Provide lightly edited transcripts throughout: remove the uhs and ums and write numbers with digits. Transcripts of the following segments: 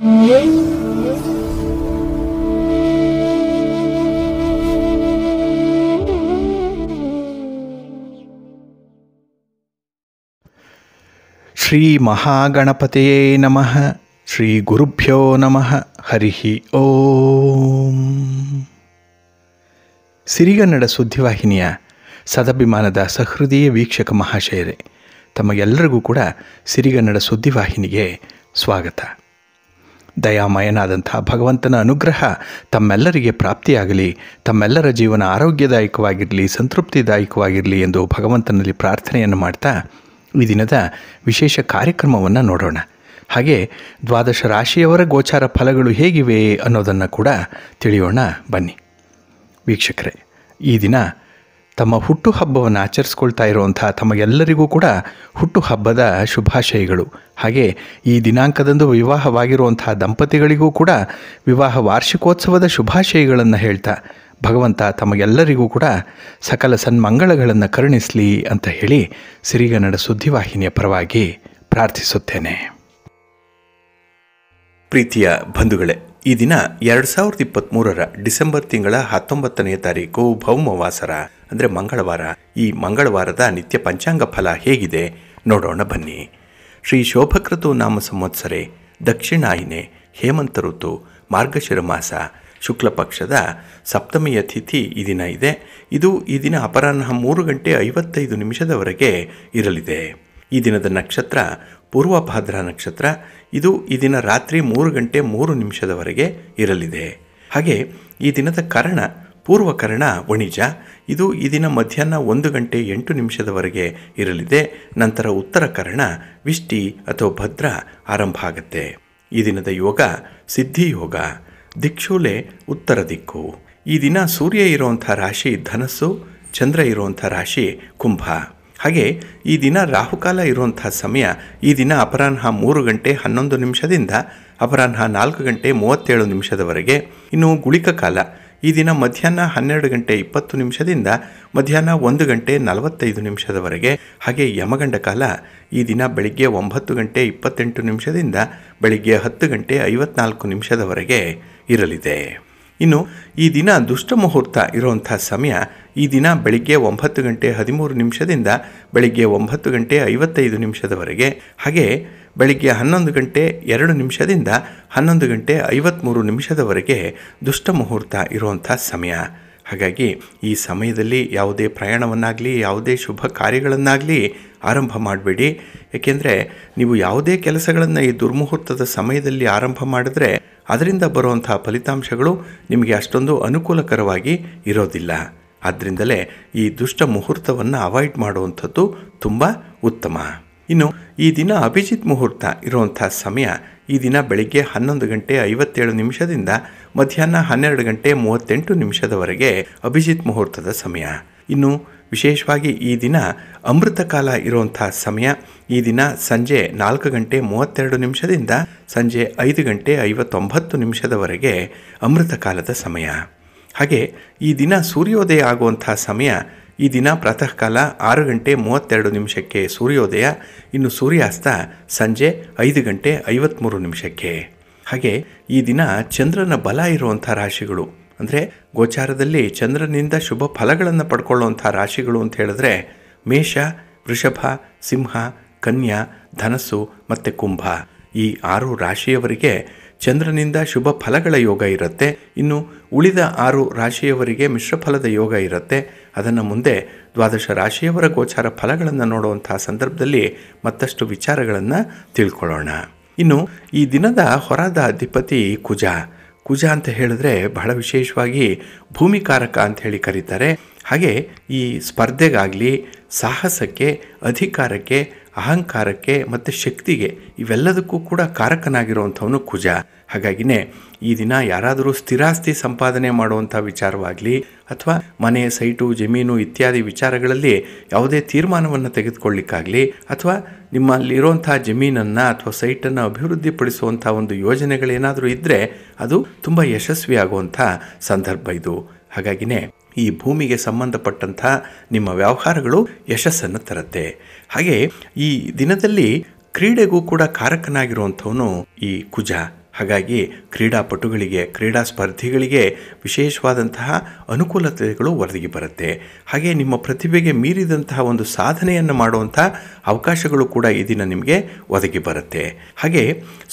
ಶ್ರೀ ಮಹಾಗಣಪತಿಯೇ ನಮಃ. ಶ್ರೀ ಗುರುಭ್ಯೋ ನಮಃ. ಹರಿ ಓಂ. ಸಿರಿಗನ್ನಡ ಸುದ್ದಿವಾಹಿನಿಯ ಸದಭಿಮಾನದ ಸಹೃದಯ ವೀಕ್ಷಕ ಮಹಾಶಯರೇ, ತಮಗೆಲ್ಲರಿಗೂ ಕೂಡ ಸಿರಿಗನ್ನಡ ಸುದ್ದಿವಾಹಿನಿಗೆ ಸ್ವಾಗತ. ದಯಾಮಯನಾದಂಥ ಭಗವಂತನ ಅನುಗ್ರಹ ತಮ್ಮೆಲ್ಲರಿಗೆ ಪ್ರಾಪ್ತಿಯಾಗಲಿ, ತಮ್ಮೆಲ್ಲರ ಜೀವನ ಆರೋಗ್ಯದಾಯಕವಾಗಿರಲಿ, ಸಂತೃಪ್ತಿದಾಯಕವಾಗಿರಲಿ ಎಂದು ಭಗವಂತನಲ್ಲಿ ಪ್ರಾರ್ಥನೆಯನ್ನು ಮಾಡ್ತಾ ಈ ದಿನದ ವಿಶೇಷ ಕಾರ್ಯಕ್ರಮವನ್ನು ನೋಡೋಣ. ಹಾಗೆ ದ್ವಾದಶ ರಾಶಿಯವರ ಗೋಚಾರ ಫಲಗಳು ಹೇಗಿವೆ ಅನ್ನೋದನ್ನು ಕೂಡ ತಿಳಿಯೋಣ ಬನ್ನಿ. ವೀಕ್ಷಕರೇ, ಈ ದಿನ ತಮ್ಮ ಹುಟ್ಟುಹಬ್ಬವನ್ನು ಆಚರಿಸ್ಕೊಳ್ತಾ ಇರುವಂಥ ತಮಗೆಲ್ಲರಿಗೂ ಕೂಡ ಹುಟ್ಟುಹಬ್ಬದ ಶುಭಾಶಯಗಳು. ಹಾಗೆ ಈ ದಿನಾಂಕದಂದು ವಿವಾಹವಾಗಿರುವಂಥ ದಂಪತಿಗಳಿಗೂ ಕೂಡ ವಿವಾಹ ವಾರ್ಷಿಕೋತ್ಸವದ ಶುಭಾಶಯಗಳನ್ನು ಹೇಳ್ತಾ ಭಗವಂತ ತಮಗೆಲ್ಲರಿಗೂ ಕೂಡ ಸಕಲ ಸನ್ಮಂಗಳಗಳನ್ನು ಕರುಣಿಸಲಿ ಅಂತ ಹೇಳಿ ಸಿರಿಗನ್ನಡ ಸುದ್ದಿವಾಹಿನಿಯ ಪರವಾಗಿ ಪ್ರಾರ್ಥಿಸುತ್ತೇನೆ. ಪ್ರೀತಿಯ ಬಂಧುಗಳೇ, ಈ ದಿನ 2023 ಡಿಸೆಂಬರ್ ತಿಂಗಳ 19ನೇ ತಾರೀಕು ಭೌಮವಾಸರ ಅಂದರೆ ಮಂಗಳವಾರ. ಈ ಮಂಗಳವಾರದ ನಿತ್ಯ ಪಂಚಾಂಗ ಫಲ ಹೇಗಿದೆ ನೋಡೋಣ ಬನ್ನಿ. ಶ್ರೀ ಶೋಭಕೃತು ನಾಮ ಸಂವತ್ಸರೆ, ದಕ್ಷಿಣಾಯಿನೆ, ಹೇಮಂತ ಋತು, ಮಾರ್ಗಶಿರ ಮಾಸ, ಶುಕ್ಲ ಪಕ್ಷದ ಸಪ್ತಮಿಯ ತಿಥಿ ಈ ದಿನ ಇದೆ. ಇದು ಈ ದಿನ ಅಪರಾಹ್ನ 3:55 ಇರಲಿದೆ. ಈ ದಿನದ ನಕ್ಷತ್ರ ಪೂರ್ವಭಾದ್ರ ನಕ್ಷತ್ರ. ಇದು ಈ ದಿನ ರಾತ್ರಿ 3:03 ಇರಲಿದೆ. ಹಾಗೆ ಈ ದಿನದ ಕರ್ಣ ಪೂರ್ವಕರ್ಣ ವಣಿಜ. ಇದು ಈ ದಿನ ಮಧ್ಯಾಹ್ನ 1:08 ಇರಲಿದೆ. ನಂತರ ಉತ್ತರ ಕರ್ಣ ವಿಷ್ಟಿ ಅಥವಾ ಭದ್ರ ಆರಂಭ ಆಗುತ್ತೆ. ಈ ದಿನದ ಯೋಗ ಸಿದ್ಧಿಯೋಗ. ದಿಕ್ಷೂಲೆ ಉತ್ತರ ದಿಕ್ಕು. ಈ ದಿನ ಸೂರ್ಯ ಇರುವಂಥ ರಾಶಿ ಧನಸ್ಸು, ಚಂದ್ರ ಇರುವಂಥ ರಾಶಿ ಕುಂಭ. ಹಾಗೆ ಈ ದಿನ ರಾಹುಕಾಲ ಇರುವಂಥ ಸಮಯ ಈ ದಿನ ಅಪರಾಹ್ನ 3:11 ಅಪರಾಹ್ನ 4:37 ಇನ್ನು ಗುಳಿಕ ಕಾಲ ಈ ದಿನ ಮಧ್ಯಾಹ್ನ 12:20 ಮಧ್ಯಾಹ್ನ 1:45 ಹಾಗೆ ಯಮಗಂಡ ಕಾಲ ಈ ದಿನ ಬೆಳಿಗ್ಗೆ 9:28 ಬೆಳಿಗ್ಗೆ 10:54 ಇರಲಿದೆ. ಇನ್ನು ಈ ದಿನ ದುಷ್ಟ ಮುಹೂರ್ತ ಇರುವಂಥ ಸಮಯ ಈ ದಿನ ಬೆಳಿಗ್ಗೆ 9:13 ಬೆಳಿಗ್ಗೆ 9:55 ಹಾಗೆ ಬೆಳಿಗ್ಗೆ 11:02 11:53 ದುಷ್ಟ ಮುಹೂರ್ತ ಇರುವಂಥ ಸಮಯ. ಹಾಗಾಗಿ ಈ ಸಮಯದಲ್ಲಿ ಯಾವುದೇ ಪ್ರಯಾಣವನ್ನಾಗಲಿ ಯಾವುದೇ ಶುಭ ಕಾರ್ಯಗಳನ್ನಾಗಲಿ ಆರಂಭ ಮಾಡಬೇಡಿ. ಏಕೆಂದರೆ ನೀವು ಯಾವುದೇ ಕೆಲಸಗಳನ್ನು ಈ ದುರ್ಮುಹೂರ್ತದ ಸಮಯದಲ್ಲಿ ಆರಂಭ ಮಾಡಿದ್ರೆ ಅದರಿಂದ ಬರುವಂಥ ಫಲಿತಾಂಶಗಳು ನಿಮಗೆ ಅಷ್ಟೊಂದು ಅನುಕೂಲಕರವಾಗಿ ಇರೋದಿಲ್ಲ. ಆದ್ದರಿಂದಲೇ ಈ ದುಷ್ಟ ಮುಹೂರ್ತವನ್ನು ಅವಾಯ್ಡ್ ಮಾಡುವಂಥದ್ದು ತುಂಬ ಉತ್ತಮ. ಇನ್ನು ಈ ದಿನ ಅಭಿಜಿತ್ ಮುಹೂರ್ತ ಇರುವಂಥ ಸಮಯ ಈ ದಿನ ಬೆಳಿಗ್ಗೆ 11:57 ಮಧ್ಯಾಹ್ನ 12:38 ಅಭಿಜಿತ್ ಮುಹೂರ್ತದ ಸಮಯ. ಇನ್ನು ವಿಶೇಷವಾಗಿ ಈ ದಿನ ಅಮೃತ ಕಾಲ ಇರುವಂಥ ಸಮಯ ಈ ದಿನ ಸಂಜೆ 4:32 ಸಂಜೆ 5:59 ಅಮೃತ ಕಾಲದ ಸಮಯ. ಹಾಗೆ ಈ ದಿನ ಸೂರ್ಯೋದಯ ಆಗುವಂಥ ಸಮಯ ಈ ದಿನ ಪ್ರಾತಃ ಕಾಲ 6:32 ಸೂರ್ಯೋದಯ. ಇನ್ನು ಸೂರ್ಯಾಸ್ತ ಸಂಜೆ 5:53. ಹಾಗೆ ಈ ದಿನ ಚಂದ್ರನ ಬಲ ಇರುವಂಥ ರಾಶಿಗಳು ಅಂದರೆ ಗೋಚಾರದಲ್ಲಿ ಚಂದ್ರನಿಂದ ಶುಭ ಫಲಗಳನ್ನು ಪಡ್ಕೊಳ್ಳುವಂಥ ರಾಶಿಗಳು ಅಂತ ಹೇಳಿದ್ರೆ ಮೇಷ, ವೃಷಭ, ಸಿಂಹ, ಕನ್ಯಾ, ಧನಸ್ಸು ಮತ್ತು ಕುಂಭ. ಈ 6 ರಾಶಿಯವರಿಗೆ ಚಂದ್ರನಿಂದ ಶುಭ ಫಲಗಳ ಯೋಗ ಇರುತ್ತೆ. ಇನ್ನು ಉಳಿದ 6 ರಾಶಿಯವರಿಗೆ ಮಿಶ್ರ ಫಲದ ಯೋಗ ಇರುತ್ತೆ. ಅದನ್ನು ಮುಂದೆ ದ್ವಾದಶ ರಾಶಿಯವರ ಗೋಚಾರ ಫಲಗಳನ್ನು ನೋಡುವಂಥ ಸಂದರ್ಭದಲ್ಲಿ ಮತ್ತಷ್ಟು ವಿಚಾರಗಳನ್ನು ತಿಳ್ಕೊಳ್ಳೋಣ. ಇನ್ನು ಈ ದಿನದ ಹೊರದ ಅಧಿಪತಿ ಕುಜ. ಕುಜ ಅಂತ ಹೇಳಿದ್ರೆ ಬಹಳ ವಿಶೇಷವಾಗಿ ಭೂಮಿಕಾರಕ ಅಂತ ಹೇಳಿ ಕರೀತಾರೆ. ಹಾಗೆ ಈ ಸ್ಪರ್ಧೆಗಾಗಲಿ ಸಾಹಸಕ್ಕೆ, ಅಧಿಕಾರಕ್ಕೆ, ಅಹಂಕಾರಕ್ಕೆ ಮತ್ತು ಶಕ್ತಿಗೆ ಇವೆಲ್ಲದಕ್ಕೂ ಕೂಡ ಕಾರಕನಾಗಿರುವಂಥವನು ಕುಜ. ಹಾಗಾಗಿನೇ ಈ ದಿನ ಯಾರಾದರೂ ಸ್ಥಿರಾಸ್ತಿ ಸಂಪಾದನೆ ಮಾಡುವಂಥ ವಿಚಾರವಾಗಲಿ ಅಥವಾ ಮನೆ, ಸೈಟು, ಜಮೀನು ಇತ್ಯಾದಿ ವಿಚಾರಗಳಲ್ಲಿ ಯಾವುದೇ ತೀರ್ಮಾನವನ್ನು ತೆಗೆದುಕೊಳ್ಳಿಕ್ಕಾಗಲಿ ಅಥವಾ ನಿಮ್ಮಲ್ಲಿರುವಂಥ ಜಮೀನನ್ನು ಅಥವಾ ಸೈಟನ್ನು ಅಭಿವೃದ್ಧಿಪಡಿಸುವಂಥ ಒಂದು ಯೋಜನೆಗಳೇನಾದರೂ ಇದ್ದರೆ ಅದು ತುಂಬ ಯಶಸ್ವಿಯಾಗುವಂಥ ಸಂದರ್ಭ ಇದು. ಹಾಗಾಗಿನೇ ಈ ಭೂಮಿಗೆ ಸಂಬಂಧಪಟ್ಟಂಥ ನಿಮ್ಮ ವ್ಯವಹಾರಗಳು ಯಶಸ್ಸನ್ನು ತರುತ್ತೆ. ಹಾಗೆ ಈ ದಿನದಲ್ಲಿ ಕ್ರೀಡೆಗೂ ಕೂಡ ಕಾರಕನಾಗಿರುವಂಥವನು ಈ ಕುಜ. ಹಾಗಾಗಿ ಕ್ರೀಡಾಪಟುಗಳಿಗೆ, ಕ್ರೀಡಾ ಸ್ಪರ್ಧಿಗಳಿಗೆ ವಿಶೇಷವಾದಂತಹ ಅನುಕೂಲತೆಗಳು ಒದಗಿ ಬರುತ್ತೆ. ಹಾಗೆ ನಿಮ್ಮ ಪ್ರತಿಭೆಗೆ ಮೀರಿದಂತಹ ಒಂದು ಸಾಧನೆಯನ್ನು ಮಾಡುವಂಥ ಅವಕಾಶಗಳು ಕೂಡ ಈ ದಿನ ನಿಮಗೆ ಒದಗಿ ಬರುತ್ತೆ. ಹಾಗೆ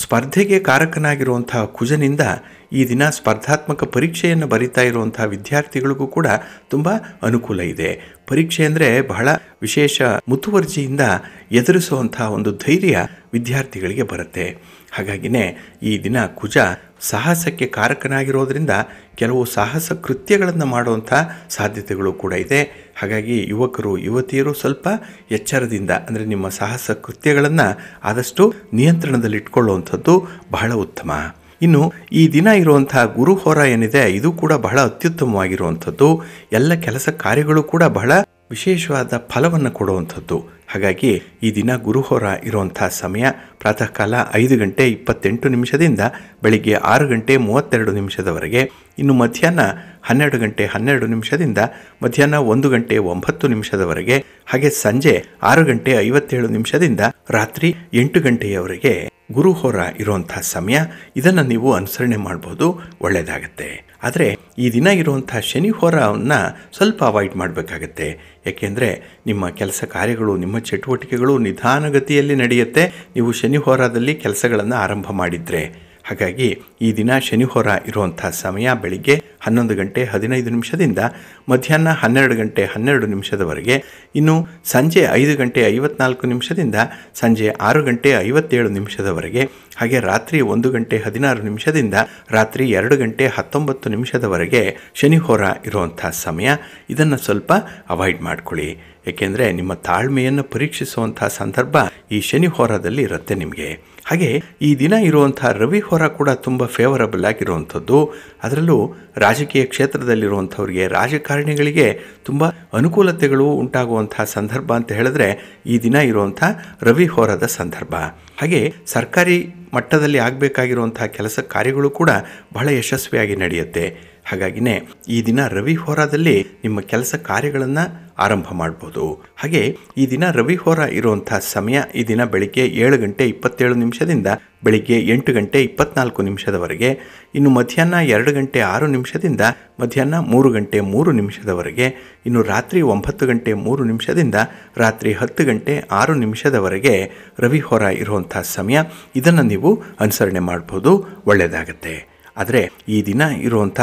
ಸ್ಪರ್ಧೆಗೆ ಕಾರಕನಾಗಿರುವಂತಹ ಕುಜನಿಂದ ಈ ದಿನ ಸ್ಪರ್ಧಾತ್ಮಕ ಪರೀಕ್ಷೆಯನ್ನು ಬರಿತಾ ಇರುವಂತಹ ವಿದ್ಯಾರ್ಥಿಗಳಿಗೂ ಕೂಡ ತುಂಬ ಅನುಕೂಲ ಇದೆ. ಪರೀಕ್ಷೆ ಅಂದರೆ ಬಹಳ ವಿಶೇಷ ಮುತುವರ್ಜಿಯಿಂದ ಎದುರಿಸುವಂತಹ ಒಂದು ಧೈರ್ಯ ವಿದ್ಯಾರ್ಥಿಗಳಿಗೆ ಬರುತ್ತೆ. ಹಾಗಾಗಿನೇ ಈ ದಿನ ಕುಜ ಸಾಹಸಕ್ಕೆ ಕಾರಕನಾಗಿರೋದ್ರಿಂದ ಕೆಲವು ಸಾಹಸ ಕೃತ್ಯಗಳನ್ನು ಮಾಡುವಂಥ ಸಾಧ್ಯತೆಗಳು ಕೂಡ ಇದೆ. ಹಾಗಾಗಿ ಯುವಕರು, ಯುವತಿಯರು ಸ್ವಲ್ಪ ಎಚ್ಚರದಿಂದ, ಅಂದರೆ ನಿಮ್ಮ ಸಾಹಸ ಕೃತ್ಯಗಳನ್ನು ಆದಷ್ಟು ನಿಯಂತ್ರಣದಲ್ಲಿಟ್ಕೊಳ್ಳುವಂಥದ್ದು ಬಹಳ ಉತ್ತಮ. ಇನ್ನು ಈ ದಿನ ಇರುವಂಥ ಗುರುಹೋರ ಏನಿದೆ, ಇದು ಕೂಡ ಬಹಳ ಅತ್ಯುತ್ತಮವಾಗಿರುವಂಥದ್ದು. ಎಲ್ಲ ಕೆಲಸ ಕಾರ್ಯಗಳು ಕೂಡ ಬಹಳ ವಿಶೇಷವಾದ ಫಲವನ್ನು ಕೊಡುವಂಥದ್ದು. ಹಾಗಾಗಿ ಈ ದಿನ ಗುರುಹೋರ ಇರುವಂಥ ಸಮಯ ಪ್ರಾತಃ ಕಾಲ 5:28 ಬೆಳಿಗ್ಗೆ 6:32 ಇನ್ನು ಮಧ್ಯಾಹ್ನ 12:12 ಮಧ್ಯಾಹ್ನ 1:09 ಹಾಗೆ ಸಂಜೆ 6:57 ರಾತ್ರಿ 8 ಗಂಟೆಯವರೆಗೆ ಗುರುಹೋರ ಇರುವಂಥ ಸಮಯ. ಇದನ್ನು ನೀವು ಅನುಸರಣೆ ಮಾಡ್ಬೋದು, ಒಳ್ಳೆಯದಾಗತ್ತೆ. ಆದರೆ ಈ ದಿನ ಇರುವಂಥ ಶನಿ ಹೋರವನ್ನು ಸ್ವಲ್ಪ ಅವಾಯ್ಡ್ ಮಾಡಬೇಕಾಗತ್ತೆ. ಯಾಕೆಂದರೆ ನಿಮ್ಮ ಕೆಲಸ ಕಾರ್ಯಗಳು, ನಿಮ್ಮ ಚಟುವಟಿಕೆಗಳು ನಿಧಾನಗತಿಯಲ್ಲಿ ನಡೆಯುತ್ತೆ, ನೀವು ಶನಿ ಹೋರಾದಲ್ಲಿ ಕೆಲಸಗಳನ್ನು ಆರಂಭ ಮಾಡಿದರೆ. ಹಾಗಾಗಿ ಈ ದಿನ ಶನಿ ಹೋರ ಇರುವಂಥ ಸಮಯ ಬೆಳಿಗ್ಗೆ 11:15 ಮಧ್ಯಾಹ್ನ 12:12 ಇನ್ನು ಸಂಜೆ 5:54 ಸಂಜೆ 6:57 ಹಾಗೆ ರಾತ್ರಿ 1:16 ರಾತ್ರಿ 2:19 ಶನಿ ಹೋರ ಇರುವಂಥ ಸಮಯ. ಇದನ್ನು ಸ್ವಲ್ಪ ಅವಾಯ್ಡ್ ಮಾಡ್ಕೊಳ್ಳಿ. ಏಕೆಂದರೆ ನಿಮ್ಮ ತಾಳ್ಮೆಯನ್ನು ಪರೀಕ್ಷಿಸುವಂಥ ಸಂದರ್ಭ ಈ ಶನಿ ಹೋರದಲ್ಲಿ ಇರುತ್ತೆ ನಿಮಗೆ. ಹಾಗೆ ಈ ದಿನ ಇರುವಂಥ ರವಿ ಹೋರ ಕೂಡ ತುಂಬ ಫೇವರಬಲ್ ಆಗಿರುವಂಥದ್ದು. ಅದರಲ್ಲೂ ರಾಜಕೀಯ ಕ್ಷೇತ್ರದಲ್ಲಿರುವಂಥವ್ರಿಗೆ, ರಾಜಕಾರಣಿಗಳಿಗೆ ತುಂಬ ಅನುಕೂಲತೆಗಳು ಉಂಟಾಗುವಂಥ ಸಂದರ್ಭ ಅಂತ ಹೇಳಿದ್ರೆ ಈ ದಿನ ಇರುವಂಥ ರವಿ ಹೋರದ ಸಂದರ್ಭ. ಹಾಗೆ ಸರ್ಕಾರಿ ಮಟ್ಟದಲ್ಲಿ ಆಗಬೇಕಾಗಿರುವಂಥ ಕೆಲಸ ಕಾರ್ಯಗಳು ಕೂಡ ಬಹಳ ಯಶಸ್ವಿಯಾಗಿ ನಡೆಯುತ್ತೆ. ಹಾಗಾಗಿನೇ ಈ ದಿನ ರವಿ ಹೋರಾದಲ್ಲಿ ನಿಮ್ಮ ಕೆಲಸ ಕಾರ್ಯಗಳನ್ನು ಆರಂಭ ಮಾಡ್ಬೋದು. ಹಾಗೆ ಈ ದಿನ ರವಿ ಹೋರ ಇರುವಂಥ ಸಮಯ ಈ ದಿನ ಬೆಳಿಗ್ಗೆ 7:27 ಬೆಳಿಗ್ಗೆ 8:24 ಇನ್ನು ಮಧ್ಯಾಹ್ನ 2:06 ಮಧ್ಯಾಹ್ನ 3:03 ಇನ್ನು ರಾತ್ರಿ 9:03 ರಾತ್ರಿ 10:06 ರವಿ ಹೋರ ಇರುವಂಥ ಸಮಯ. ಇದನ್ನು ನೀವು ಅನುಸರಣೆ ಮಾಡ್ಬೋದು, ಒಳ್ಳೆಯದಾಗತ್ತೆ. ಆದರೆ ಈ ದಿನ ಇರುವಂಥ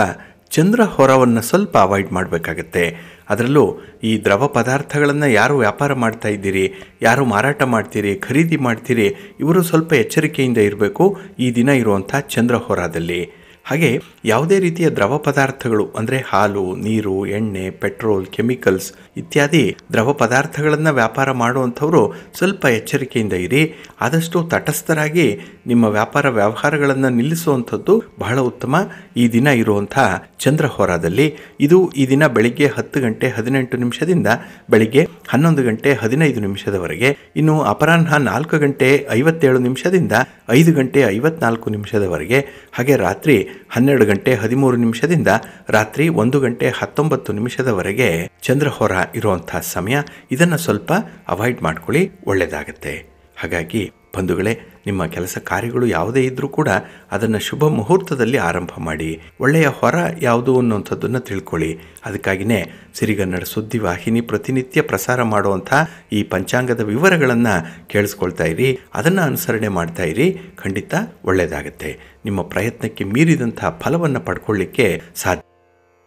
ಚಂದ್ರ ಹೊರವನ್ನು ಸ್ವಲ್ಪ ಅವಾಯ್ಡ್ ಮಾಡಬೇಕಾಗತ್ತೆ. ಅದರಲ್ಲೂ ಈ ದ್ರವ ಪದಾರ್ಥಗಳನ್ನು ಯಾರು ವ್ಯಾಪಾರ ಮಾಡ್ತಾ ಇದ್ದೀರಿ, ಯಾರು ಮಾರಾಟ ಮಾಡ್ತೀರಿ, ಖರೀದಿ ಮಾಡ್ತೀರಿ, ಇವರು ಸ್ವಲ್ಪ ಎಚ್ಚರಿಕೆಯಿಂದ ಇರಬೇಕು ಈ ದಿನ ಇರುವಂಥ ಚಂದ್ರ ಹೋರಾದಲ್ಲಿ. ಹಾಗೆ ಯಾವುದೇ ರೀತಿಯ ದ್ರವ ಪದಾರ್ಥಗಳು ಅಂದರೆ ಹಾಲು, ನೀರು, ಎಣ್ಣೆ, ಪೆಟ್ರೋಲ್, ಕೆಮಿಕಲ್ಸ್ ಇತ್ಯಾದಿ ದ್ರವ ಪದಾರ್ಥಗಳನ್ನು ವ್ಯಾಪಾರ ಮಾಡುವಂಥವರು ಸ್ವಲ್ಪ ಎಚ್ಚರಿಕೆಯಿಂದ ಇರಿ. ಆದಷ್ಟು ತಟಸ್ಥರಾಗಿ ನಿಮ್ಮ ವ್ಯಾಪಾರ ವ್ಯವಹಾರಗಳನ್ನು ನಿಲ್ಲಿಸುವಂಥದ್ದು ಬಹಳ ಉತ್ತಮ ಈ ದಿನ ಇರುವಂಥ ಚಂದ್ರ ಹೋರಾದಲ್ಲಿ. ಇದು ಈ ದಿನ ಬೆಳಿಗ್ಗೆ 10:18 ಬೆಳಿಗ್ಗೆ 11:15 ಇನ್ನು ಅಪರಾಹ್ನ 4:57 5:54 ಹಾಗೆ ರಾತ್ರಿ 12:13 ರಾತ್ರಿ 1:19 ಚಂದ್ರಹೋರ ಇರುವಂಥ ಸಮಯ. ಇದನ್ನು ಸ್ವಲ್ಪ ಅವಾಯ್ಡ್ ಮಾಡ್ಕೊಳ್ಳಿ, ಒಳ್ಳೆಯದಾಗತ್ತೆ. ಹಾಗಾಗಿ ಬಂಧುಗಳೇ, ನಿಮ್ಮ ಕೆಲಸ ಕಾರ್ಯಗಳು ಯಾವುದೇ ಇದ್ದರೂ ಕೂಡ ಅದನ್ನು ಶುಭ ಮುಹೂರ್ತದಲ್ಲಿ ಆರಂಭ ಮಾಡಿ. ಒಳ್ಳೆಯ ಹೊರ ಯಾವುದು ಅನ್ನುವಂಥದ್ದನ್ನು ತಿಳ್ಕೊಳ್ಳಿ. ಅದಕ್ಕಾಗಿಯೇ ಸಿರಿಗನ್ನಡ ಸುದ್ದಿ ವಾಹಿನಿ ಪ್ರತಿನಿತ್ಯ ಪ್ರಸಾರ ಮಾಡುವಂಥ ಈ ಪಂಚಾಂಗದ ವಿವರಗಳನ್ನು ಕೇಳಿಸ್ಕೊಳ್ತಾ ಇರಿ, ಅದನ್ನು ಅನುಸರಣೆ ಮಾಡ್ತಾ ಇರಿ. ಖಂಡಿತ ಒಳ್ಳೆಯದಾಗತ್ತೆ. ನಿಮ್ಮ ಪ್ರಯತ್ನಕ್ಕೆ ಮೀರಿದಂಥ ಫಲವನ್ನು ಪಡ್ಕೊಳ್ಳಿಕ್ಕೆ ಸಾಧ್ಯ.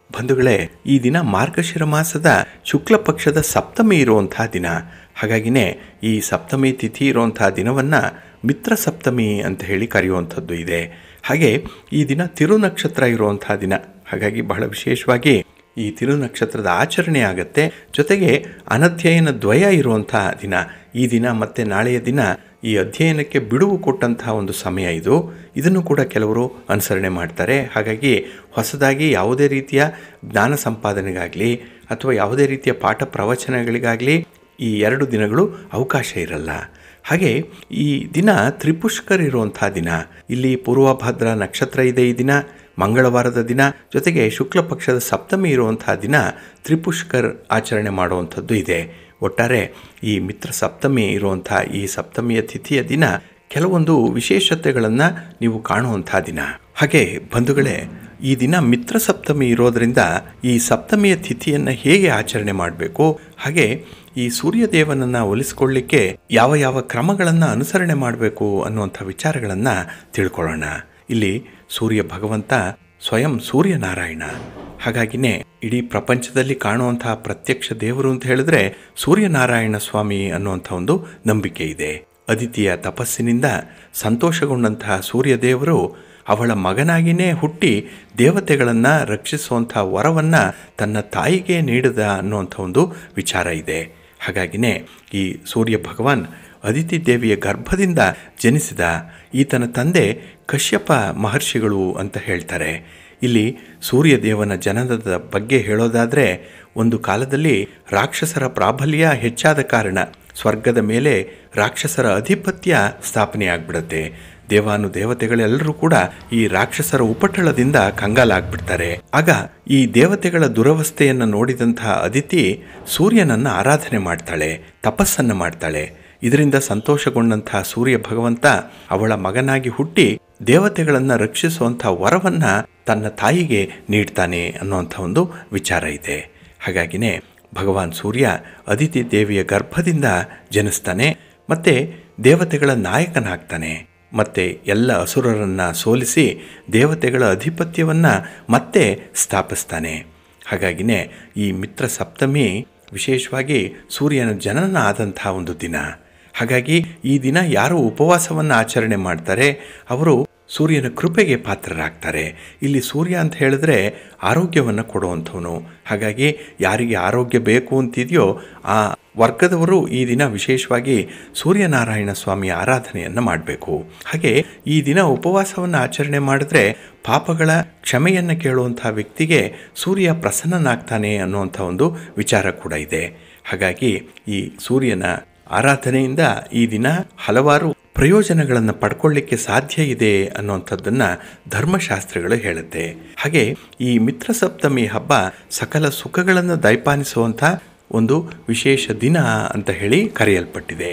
ಬಂಧುಗಳೇ, ಈ ದಿನ ಮಾರ್ಗಶಿರ ಮಾಸದ ಶುಕ್ಲ ಪಕ್ಷದ ಸಪ್ತಮಿ ಇರುವಂಥ ದಿನ. ಹಾಗಾಗಿನೇ ಈ ಸಪ್ತಮಿ ತಿಥಿ ಇರುವಂಥ ದಿನವನ್ನು ಮಿತ್ರ ಸಪ್ತಮಿ ಅಂತ ಹೇಳಿ ಕರೆಯುವಂಥದ್ದು ಇದೆ. ಹಾಗೆ ಈ ದಿನ ತಿರುನಕ್ಷತ್ರ ಇರುವಂಥ ದಿನ. ಹಾಗಾಗಿ ಬಹಳ ವಿಶೇಷವಾಗಿ ಈ ತಿರುನಕ್ಷತ್ರದ ಆಚರಣೆ ಆಗುತ್ತೆ. ಜೊತೆಗೆ ಅನಧ್ಯಯನ ದ್ವಯ ಇರುವಂಥ ದಿನ. ಈ ದಿನ ಮತ್ತು ನಾಳೆಯ ದಿನ ಈ ಅಧ್ಯಯನಕ್ಕೆ ಬಿಡುವು ಕೊಟ್ಟಂತಹ ಒಂದು ಸಮಯ ಇದು. ಇದನ್ನು ಕೂಡ ಕೆಲವರು ಅನುಸರಣೆ ಮಾಡ್ತಾರೆ. ಹಾಗಾಗಿ ಹೊಸದಾಗಿ ಯಾವುದೇ ರೀತಿಯ ಜ್ಞಾನ ಸಂಪಾದನೆಗಾಗಲಿ ಅಥವಾ ಯಾವುದೇ ರೀತಿಯ ಪಾಠ ಪ್ರವಚನಗಳಿಗಾಗಲಿ ಈ 2 ದಿನಗಳು ಅವಕಾಶ ಇರಲ್ಲ. ಹಾಗೆ ಈ ದಿನ ತ್ರಿಪುಷ್ಕರ್ ಇರುವಂಥ ದಿನ. ಇಲ್ಲಿ ಪೂರ್ವಭದ್ರ ನಕ್ಷತ್ರ ಇದೆ ಈ ದಿನ, ಮಂಗಳವಾರದ ದಿನ, ಜೊತೆಗೆ ಶುಕ್ಲ ಪಕ್ಷದ ಸಪ್ತಮಿ ಇರುವಂಥ ದಿನ ತ್ರಿಪುಷ್ಕರ್ ಆಚರಣೆ ಮಾಡುವಂಥದ್ದು ಇದೆ. ಒಟ್ಟಾರೆ ಈ ಮಿತ್ರ ಸಪ್ತಮಿ ಇರುವಂಥ ಈ ಸಪ್ತಮಿಯ ತಿಥಿಯ ದಿನ ಕೆಲವೊಂದು ವಿಶೇಷತೆಗಳನ್ನು ನೀವು ಕಾಣುವಂಥ ದಿನ. ಹಾಗೆ ಬಂಧುಗಳೇ, ಈ ದಿನ ಮಿತ್ರ ಸಪ್ತಮಿ ಇರೋದರಿಂದ ಈ ಸಪ್ತಮಿಯ ತಿಥಿಯನ್ನು ಹೇಗೆ ಆಚರಣೆ ಮಾಡಬೇಕು, ಹಾಗೆ ಈ ಸೂರ್ಯದೇವನನ್ನು ಒಲಿಸ್ಕೊಳ್ಳಿಕ್ಕೆ ಯಾವ ಯಾವ ಕ್ರಮಗಳನ್ನು ಅನುಸರಣೆ ಮಾಡಬೇಕು ಅನ್ನುವಂಥ ವಿಚಾರಗಳನ್ನು ತಿಳ್ಕೊಳ್ಳೋಣ. ಇಲ್ಲಿ ಸೂರ್ಯ ಭಗವಂತ ಸ್ವಯಂ ಸೂರ್ಯನಾರಾಯಣ. ಹಾಗಾಗಿನೇ ಇಡೀ ಪ್ರಪಂಚದಲ್ಲಿ ಕಾಣುವಂತಹ ಪ್ರತ್ಯಕ್ಷ ದೇವರು ಅಂತ ಹೇಳಿದ್ರೆ ಸೂರ್ಯನಾರಾಯಣ ಸ್ವಾಮಿ ಅನ್ನುವಂಥ ಒಂದು ನಂಬಿಕೆ ಇದೆ. ಅದಿತಿಯ ತಪಸ್ಸಿನಿಂದ ಸಂತೋಷಗೊಂಡಂತಹ ಸೂರ್ಯದೇವರು ಅವಳ ಮಗನಾಗಿಯೇ ಹುಟ್ಟಿ ದೇವತೆಗಳನ್ನು ರಕ್ಷಿಸುವಂಥ ವರವನ್ನು ತನ್ನ ತಾಯಿಗೆ ನೀಡಿದ ಅನ್ನುವಂಥ ಒಂದು ವಿಚಾರ ಇದೆ. ಹಾಗಾಗಿನೇ ಈ ಸೂರ್ಯ ಭಗವಾನ್ ಅದಿತಿ ದೇವಿಯ ಗರ್ಭದಿಂದ ಜನಿಸಿದ. ಈತನ ತಂದೆ ಕಶ್ಯಪ ಮಹರ್ಷಿಗಳು ಅಂತ ಹೇಳ್ತಾರೆ. ಇಲ್ಲಿ ಸೂರ್ಯದೇವನ ಜನನದ ಬಗ್ಗೆ ಹೇಳೋದಾದರೆ, ಒಂದು ಕಾಲದಲ್ಲಿ ರಾಕ್ಷಸರ ಪ್ರಾಬಲ್ಯ ಹೆಚ್ಚಾದ ಕಾರಣ ಸ್ವರ್ಗದ ಮೇಲೆ ರಾಕ್ಷಸರ ಅಧಿಪತ್ಯ ಸ್ಥಾಪನೆಯಾಗ್ಬಿಡುತ್ತೆ. ದೇವಾನುದೇವತೆಗಳೆಲ್ಲರೂ ಕೂಡ ಈ ರಾಕ್ಷಸರ ಉಪಟಳದಿಂದ ಕಂಗಾಲಾಗ್ಬಿಡ್ತಾರೆ. ಆಗ ಈ ದೇವತೆಗಳ ದುರವಸ್ಥೆಯನ್ನು ನೋಡಿದಂತಹ ಅದಿತಿ ಸೂರ್ಯನನ್ನು ಆರಾಧನೆ ಮಾಡ್ತಾಳೆ, ತಪಸ್ಸನ್ನು ಮಾಡ್ತಾಳೆ. ಇದರಿಂದ ಸಂತೋಷಗೊಂಡಂತಹ ಸೂರ್ಯ ಭಗವಂತ ಅವಳ ಮಗನಾಗಿ ಹುಟ್ಟಿ ದೇವತೆಗಳನ್ನು ರಕ್ಷಿಸುವಂಥ ವರವನ್ನು ತನ್ನ ತಾಯಿಗೆ ನೀಡ್ತಾನೆ ಅನ್ನುವಂಥ ಒಂದು ವಿಚಾರ ಇದೆ. ಹಾಗಾಗಿನೇ ಭಗವಾನ್ ಸೂರ್ಯ ಅದಿತಿ ದೇವಿಯ ಗರ್ಭದಿಂದ ಜನಿಸ್ತಾನೆ, ಮತ್ತೆ ದೇವತೆಗಳ ನಾಯಕನಾಗ್ತಾನೆ, ಮತ್ತೆ ಎಲ್ಲ ಅಸುರರನ್ನು ಸೋಲಿಸಿ ದೇವತೆಗಳ ಅಧಿಪತ್ಯವನ್ನು ಮತ್ತೆ ಸ್ಥಾಪಿಸ್ತಾನೆ. ಹಾಗಾಗಿನೇ ಈ ಮಿತ್ರ ಸಪ್ತಮಿ ವಿಶೇಷವಾಗಿ ಸೂರ್ಯನ ಜನನ ಆದಂಥ ಒಂದು ದಿನ. ಹಾಗಾಗಿ ಈ ದಿನ ಯಾರು ಉಪವಾಸವನ್ನು ಆಚರಣೆ ಮಾಡ್ತಾರೆ ಅವರು ಸೂರ್ಯನ ಕೃಪೆಗೆ ಪಾತ್ರರಾಗ್ತಾರೆ. ಇಲ್ಲಿ ಸೂರ್ಯ ಅಂತ ಹೇಳಿದ್ರೆ ಆರೋಗ್ಯವನ್ನು ಕೊಡುವಂಥವನು. ಹಾಗಾಗಿ ಯಾರಿಗೆ ಆರೋಗ್ಯ ಬೇಕು ಅಂತಿದೆಯೋ ಆ ವರ್ಗದವರು ಈ ದಿನ ವಿಶೇಷವಾಗಿ ಸೂರ್ಯನಾರಾಯಣ ಸ್ವಾಮಿಯ ಆರಾಧನೆಯನ್ನು ಮಾಡಬೇಕು. ಹಾಗೆ ಈ ದಿನ ಉಪವಾಸವನ್ನು ಆಚರಣೆ ಮಾಡಿದ್ರೆ ಪಾಪಗಳ ಕ್ಷಮೆಯನ್ನು ಕೇಳುವಂಥ ವ್ಯಕ್ತಿಗೆ ಸೂರ್ಯ ಪ್ರಸನ್ನನಾಗ್ತಾನೆ ಅನ್ನುವಂಥ ಒಂದು ವಿಚಾರ ಕೂಡ ಇದೆ. ಹಾಗಾಗಿ ಈ ಸೂರ್ಯನ ಆರಾಧನೆಯಿಂದ ಈ ದಿನ ಹಲವಾರು ಪ್ರಯೋಜನಗಳನ್ನು ಪಡ್ಕೊಳ್ಳಿಕ್ಕೆ ಸಾಧ್ಯ ಇದೆ ಅನ್ನುವಂಥದ್ದನ್ನು ಧರ್ಮಶಾಸ್ತ್ರಗಳು ಹೇಳುತ್ತೆ. ಹಾಗೆ ಈ ಮಿತ್ರ ಸಪ್ತಮಿ ಹಬ್ಬ ಸಕಲ ಸುಖಗಳನ್ನು ದಯಪಾಲಿಸುವಂಥ ಒಂದು ವಿಶೇಷ ದಿನ ಅಂತ ಹೇಳಿ ಕರೆಯಲ್ಪಟ್ಟಿದೆ.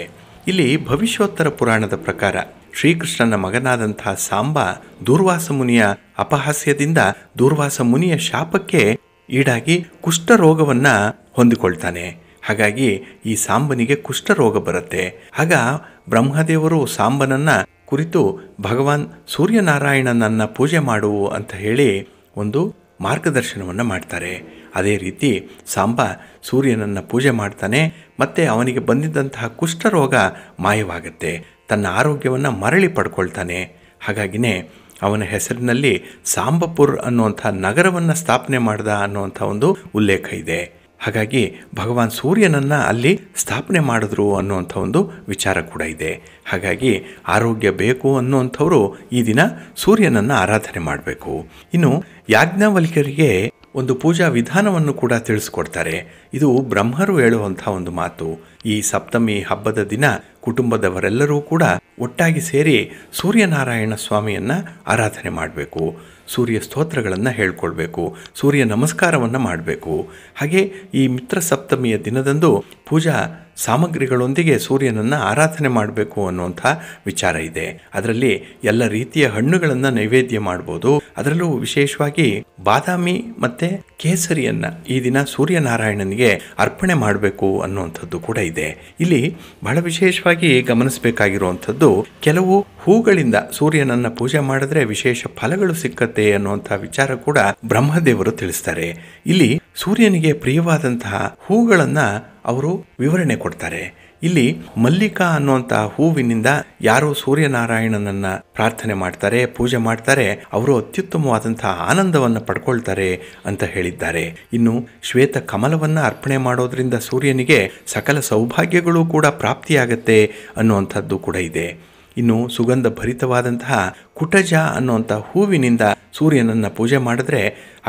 ಇಲ್ಲಿ ಭವಿಷ್ಯೋತ್ತರ ಪುರಾಣದ ಪ್ರಕಾರ ಶ್ರೀಕೃಷ್ಣನ ಮಗನಾದಂತಹ ಸಾಂಬ ದೂರ್ವಾಸ ಮುನಿಯ ಅಪಹಾಸ್ಯದಿಂದ ದೂರ್ವಾಸ ಮುನಿಯ ಶಾಪಕ್ಕೆ ಈಡಾಗಿ ಕುಷ್ಠರೋಗವನ್ನು ಹೊಂದಿಕೊಳ್ತಾನೆ. ಹಾಗಾಗಿ ಈ ಸಾಂಬನಿಗೆ ಕುಷ್ಠರೋಗ ಬರುತ್ತೆ. ಆಗ ಬ್ರಹ್ಮದೇವರು ಸಾಂಬನನ್ನ ಕುರಿತು ಭಗವಾನ್ ಸೂರ್ಯನಾರಾಯಣನನ್ನ ಪೂಜೆ ಮಾಡು ಅಂತ ಹೇಳಿ ಒಂದು ಮಾರ್ಗದರ್ಶನವನ್ನು ಮಾಡ್ತಾರೆ. ಅದೇ ರೀತಿ ಸಾಂಬ ಸೂರ್ಯನನ್ನು ಪೂಜೆ ಮಾಡ್ತಾನೆ, ಮತ್ತೆ ಅವನಿಗೆ ಬಂದಿದ್ದಂತಹ ಕುಷ್ಠರೋಗ ಮಾಯವಾಗುತ್ತೆ, ತನ್ನ ಆರೋಗ್ಯವನ್ನು ಮರಳಿ ಪಡ್ಕೊಳ್ತಾನೆ. ಹಾಗಾಗಿನೇ ಅವನ ಹೆಸರಿನಲ್ಲಿ ಸಾಂಬಪುರ್ ಅನ್ನುವಂಥ ನಗರವನ್ನು ಸ್ಥಾಪನೆ ಮಾಡ್ದ ಅನ್ನುವಂಥ ಒಂದು ಉಲ್ಲೇಖ ಇದೆ. ಹಾಗಾಗಿ ಭಗವಾನ್ ಸೂರ್ಯನನ್ನು ಅಲ್ಲಿ ಸ್ಥಾಪನೆ ಮಾಡಿದ್ರು ಅನ್ನುವಂಥ ಒಂದು ವಿಚಾರ ಕೂಡ ಇದೆ. ಹಾಗಾಗಿ ಆರೋಗ್ಯ ಬೇಕು ಅನ್ನುವಂಥವರು ಈ ದಿನ ಸೂರ್ಯನನ್ನು ಆರಾಧನೆ ಮಾಡಬೇಕು. ಇನ್ನು ಯಾಜ್ಞವಲ್ಕ್ಯರಿಗೆ ಒಂದು ಪೂಜಾ ವಿಧಾನವನ್ನು ಕೂಡ ತಿಳಿಸ್ಕೊಡ್ತಾರೆ. ಇದು ಬ್ರಹ್ಮರು ಹೇಳುವಂಥ ಒಂದು ಮಾತು. ಈ ಸಪ್ತಮಿ ಹಬ್ಬದ ದಿನ ಕುಟುಂಬದವರೆಲ್ಲರೂ ಕೂಡ ಒಟ್ಟಾಗಿ ಸೇರಿ ಸೂರ್ಯನಾರಾಯಣ ಸ್ವಾಮಿಯನ್ನು ಆರಾಧನೆ ಮಾಡಬೇಕು, ಸೂರ್ಯ ಸ್ತೋತ್ರಗಳನ್ನು ಹೇಳ್ಕೊಳ್ಬೇಕು, ಸೂರ್ಯ ನಮಸ್ಕಾರವನ್ನು ಮಾಡಬೇಕು. ಹಾಗೆ ಈ ಮಿತ್ರ ಸಪ್ತಮಿಯ ದಿನದಂದು ಪೂಜಾ ಸಾಮಗ್ರಿಗಳೊಂದಿಗೆ ಸೂರ್ಯನನ್ನು ಆರಾಧನೆ ಮಾಡಬೇಕು ಅನ್ನುವಂಥ ವಿಚಾರ ಇದೆ. ಅದರಲ್ಲಿ ಎಲ್ಲ ರೀತಿಯ ಹಣ್ಣುಗಳನ್ನು ನೈವೇದ್ಯ ಮಾಡ್ಬೋದು. ಅದರಲ್ಲೂ ವಿಶೇಷವಾಗಿ ಬಾದಾಮಿ ಮತ್ತು ಕೇಸರಿಯನ್ನು ಈ ದಿನ ಸೂರ್ಯನಾರಾಯಣನಿಗೆ ಅರ್ಪಣೆ ಮಾಡಬೇಕು ಅನ್ನುವಂಥದ್ದು ಕೂಡ ಇದೆ. ಇಲ್ಲಿ ಬಹಳ ವಿಶೇಷವಾಗಿ ಗಮನಿಸಬೇಕಾಗಿರುವಂಥದ್ದು, ಕೆಲವು ಹೂಗಳಿಂದ ಸೂರ್ಯನನ್ನು ಪೂಜೆ ಮಾಡಿದ್ರೆ ವಿಶೇಷ ಫಲಗಳು ಸಿಕ್ಕತ್ತೆ ಅನ್ನುವಂಥ ವಿಚಾರ ಕೂಡ ಬ್ರಹ್ಮದೇವರು ತಿಳಿಸ್ತಾರೆ. ಇಲ್ಲಿ ಸೂರ್ಯನಿಗೆ ಪ್ರಿಯವಾದಂತಹ ಹೂಗಳನ್ನು ಅವರು ವಿವರಣೆ ಕೊಡ್ತಾರೆ. ಇಲ್ಲಿ ಮಲ್ಲಿಕಾ ಅನ್ನುವಂಥ ಹೂವಿನಿಂದ ಯಾರು ಸೂರ್ಯನಾರಾಯಣನನ್ನ ಪ್ರಾರ್ಥನೆ ಮಾಡ್ತಾರೆ, ಪೂಜೆ ಮಾಡ್ತಾರೆ, ಅವರು ಅತ್ಯುತ್ತಮವಾದಂತಹ ಆನಂದವನ್ನು ಪಡ್ಕೊಳ್ತಾರೆ ಅಂತ ಹೇಳಿದ್ದಾರೆ. ಇನ್ನು ಶ್ವೇತ ಕಮಲವನ್ನು ಅರ್ಪಣೆ ಮಾಡೋದ್ರಿಂದ ಸೂರ್ಯನಿಗೆ ಸಕಲ ಸೌಭಾಗ್ಯಗಳು ಕೂಡ ಪ್ರಾಪ್ತಿಯಾಗತ್ತೆ ಅನ್ನುವಂಥದ್ದು ಕೂಡ ಇದೆ. ಇನ್ನು ಸುಗಂಧ ಭರಿತವಾದಂತಹ ಕುಟಜ ಅನ್ನುವಂಥ ಹೂವಿನಿಂದ ಸೂರ್ಯನನ್ನು ಪೂಜೆ ಮಾಡಿದ್ರೆ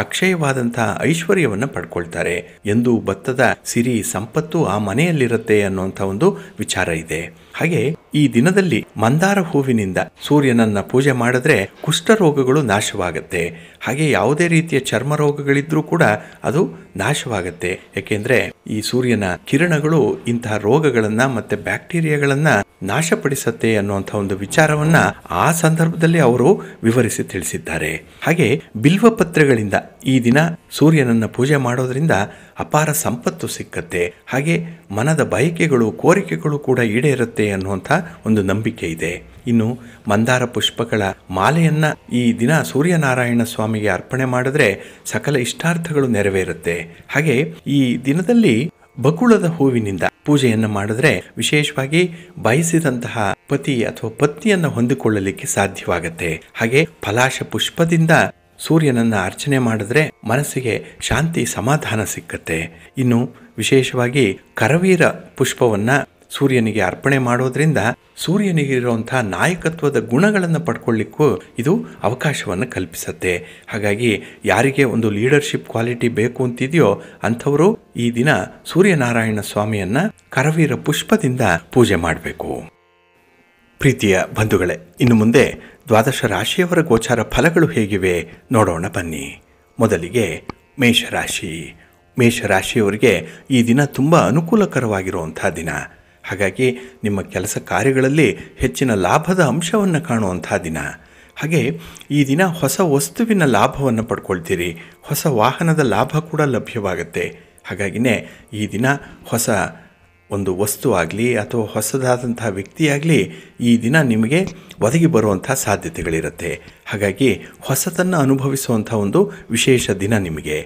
ಅಕ್ಷಯವಾದಂಥ ಐಶ್ವರ್ಯವನ್ನು ಪಡ್ಕೊಳ್ತಾರೆ ಎಂದು ಭತ್ತದ ಸಿರಿ ಸಂಪತ್ತು ಆ ಮನೆಯಲ್ಲಿರುತ್ತೆ ಅನ್ನುವಂಥ ಒಂದು ವಿಚಾರ ಇದೆ. ಹಾಗೆ ಈ ದಿನದಲ್ಲಿ ಮಂದಾರ ಹೂವಿನಿಂದ ಸೂರ್ಯನನ್ನ ಪೂಜೆ ಮಾಡಿದ್ರೆ ಕುಷ್ಠರೋಗಗಳು ನಾಶವಾಗುತ್ತೆ. ಹಾಗೆ ಯಾವುದೇ ರೀತಿಯ ಚರ್ಮ ರೋಗಗಳಿದ್ರೂ ಕೂಡ ಅದು ನಾಶವಾಗುತ್ತೆ. ಯಾಕೆಂದ್ರೆ ಈ ಸೂರ್ಯನ ಕಿರಣಗಳು ಇಂತಹ ರೋಗಗಳನ್ನ ಮತ್ತೆ ಬ್ಯಾಕ್ಟೀರಿಯಾಗಳನ್ನ ನಾಶಪಡಿಸುತ್ತೆ ಅನ್ನುವಂಥ ಒಂದು ವಿಚಾರವನ್ನ ಆ ಸಂದರ್ಭದಲ್ಲಿ ಅವರು ವಿವರಿಸಿ ತಿಳಿಸಿದ್ದಾರೆ. ಹಾಗೆ ಬಿಲ್ವ ಪತ್ರೆಗಳಿಂದ ಈ ದಿನ ಸೂರ್ಯನನ್ನ ಪೂಜೆ ಮಾಡೋದ್ರಿಂದ ಅಪಾರ ಸಂಪತ್ತು ಸಿಕ್ಕತ್ತೆ. ಹಾಗೆ ಮನದ ಬಯಕೆಗಳು ಕೋರಿಕೆಗಳು ಕೂಡ ಈಡೇರುತ್ತೆ ಅನ್ನುವಂಥ ಒಂದು ನಂಬಿಕೆ ಇದೆ. ಇನ್ನು ಮಂದಾರ ಪುಷ್ಪಗಳ ಮಾಲೆಯನ್ನ ಈ ದಿನ ಸೂರ್ಯನಾರಾಯಣ ಸ್ವಾಮಿಗೆ ಅರ್ಪಣೆ ಮಾಡಿದ್ರೆ ಸಕಲ ಇಷ್ಟಾರ್ಥಗಳು ನೆರವೇರುತ್ತೆ. ಹಾಗೆ ಈ ದಿನದಲ್ಲಿ ಬಕುಳದ ಹೂವಿನಿಂದ ಪೂಜೆಯನ್ನು ಮಾಡಿದ್ರೆ ವಿಶೇಷವಾಗಿ ಬಯಸಿದಂತಹ ಪತಿ ಅಥವಾ ಪತ್ನಿಯನ್ನು ಹೊಂದಿಕೊಳ್ಳಲಿಕ್ಕೆ ಸಾಧ್ಯವಾಗುತ್ತೆ. ಹಾಗೆ ಫಲಾಶ ಪುಷ್ಪದಿಂದ ಸೂರ್ಯನನ್ನ ಅರ್ಚನೆ ಮಾಡಿದ್ರೆ ಮನಸ್ಸಿಗೆ ಶಾಂತಿ ಸಮಾಧಾನ ಸಿಕ್ಕತ್ತೆ. ಇನ್ನು ವಿಶೇಷವಾಗಿ ಕರವೀರ ಪುಷ್ಪವನ್ನ ಸೂರ್ಯನಿಗೆ ಅರ್ಪಣೆ ಮಾಡೋದ್ರಿಂದ ಸೂರ್ಯನಿಗಿರುವಂತಹ ನಾಯಕತ್ವದ ಗುಣಗಳನ್ನು ಪಡ್ಕೊಳ್ಳಿಕ್ಕೂ ಇದು ಅವಕಾಶವನ್ನು ಕಲ್ಪಿಸುತ್ತೆ. ಹಾಗಾಗಿ ಯಾರಿಗೆ ಒಂದು ಲೀಡರ್ಶಿಪ್ ಕ್ವಾಲಿಟಿ ಬೇಕು ಅಂತಿದೆಯೋ ಅಂಥವರು ಈ ದಿನ ಸೂರ್ಯನಾರಾಯಣ ಸ್ವಾಮಿಯನ್ನ ಕರವೀರ ಪುಷ್ಪದಿಂದ ಪೂಜೆ ಮಾಡಬೇಕು. ಪ್ರೀತಿಯ ಬಂಧುಗಳೇ, ಇನ್ನು ಮುಂದೆ ದ್ವಾದಶ ರಾಶಿಯವರ ಗೋಚಾರ ಫಲಗಳು ಹೇಗಿವೆ ನೋಡೋಣ ಬನ್ನಿ. ಮೊದಲಿಗೆ ಮೇಷರಾಶಿ. ಮೇಷರಾಶಿಯವರಿಗೆ ಈ ದಿನ ತುಂಬ ಅನುಕೂಲಕರವಾಗಿರುವಂಥ ದಿನ. ಹಾಗಾಗಿ ನಿಮ್ಮ ಕೆಲಸ ಕಾರ್ಯಗಳಲ್ಲಿ ಹೆಚ್ಚಿನ ಲಾಭದ ಅಂಶವನ್ನು ಕಾಣುವಂಥ ದಿನ. ಹಾಗೆ ಈ ದಿನ ಹೊಸ ವಸ್ತುವಿನ ಲಾಭವನ್ನು ಪಡ್ಕೊಳ್ತೀರಿ. ಹೊಸ ವಾಹನದ ಲಾಭ ಕೂಡ ಲಭ್ಯವಾಗುತ್ತೆ. ಹಾಗಾಗಿನೇ ಈ ದಿನ ಹೊಸ ಒಂದು ವಸ್ತು ಆಗಲಿ ಅಥವಾ ಹೊಸದಾದಂಥ ವ್ಯಕ್ತಿಯಾಗಲಿ ಈ ದಿನ ನಿಮಗೆ ಒದಗಿ ಬರುವಂಥ ಸಾಧ್ಯತೆಗಳಿರುತ್ತೆ. ಹಾಗಾಗಿ ಹೊಸತನ್ನು ಅನುಭವಿಸುವಂಥ ಒಂದು ವಿಶೇಷ ದಿನ ನಿಮಗೆ.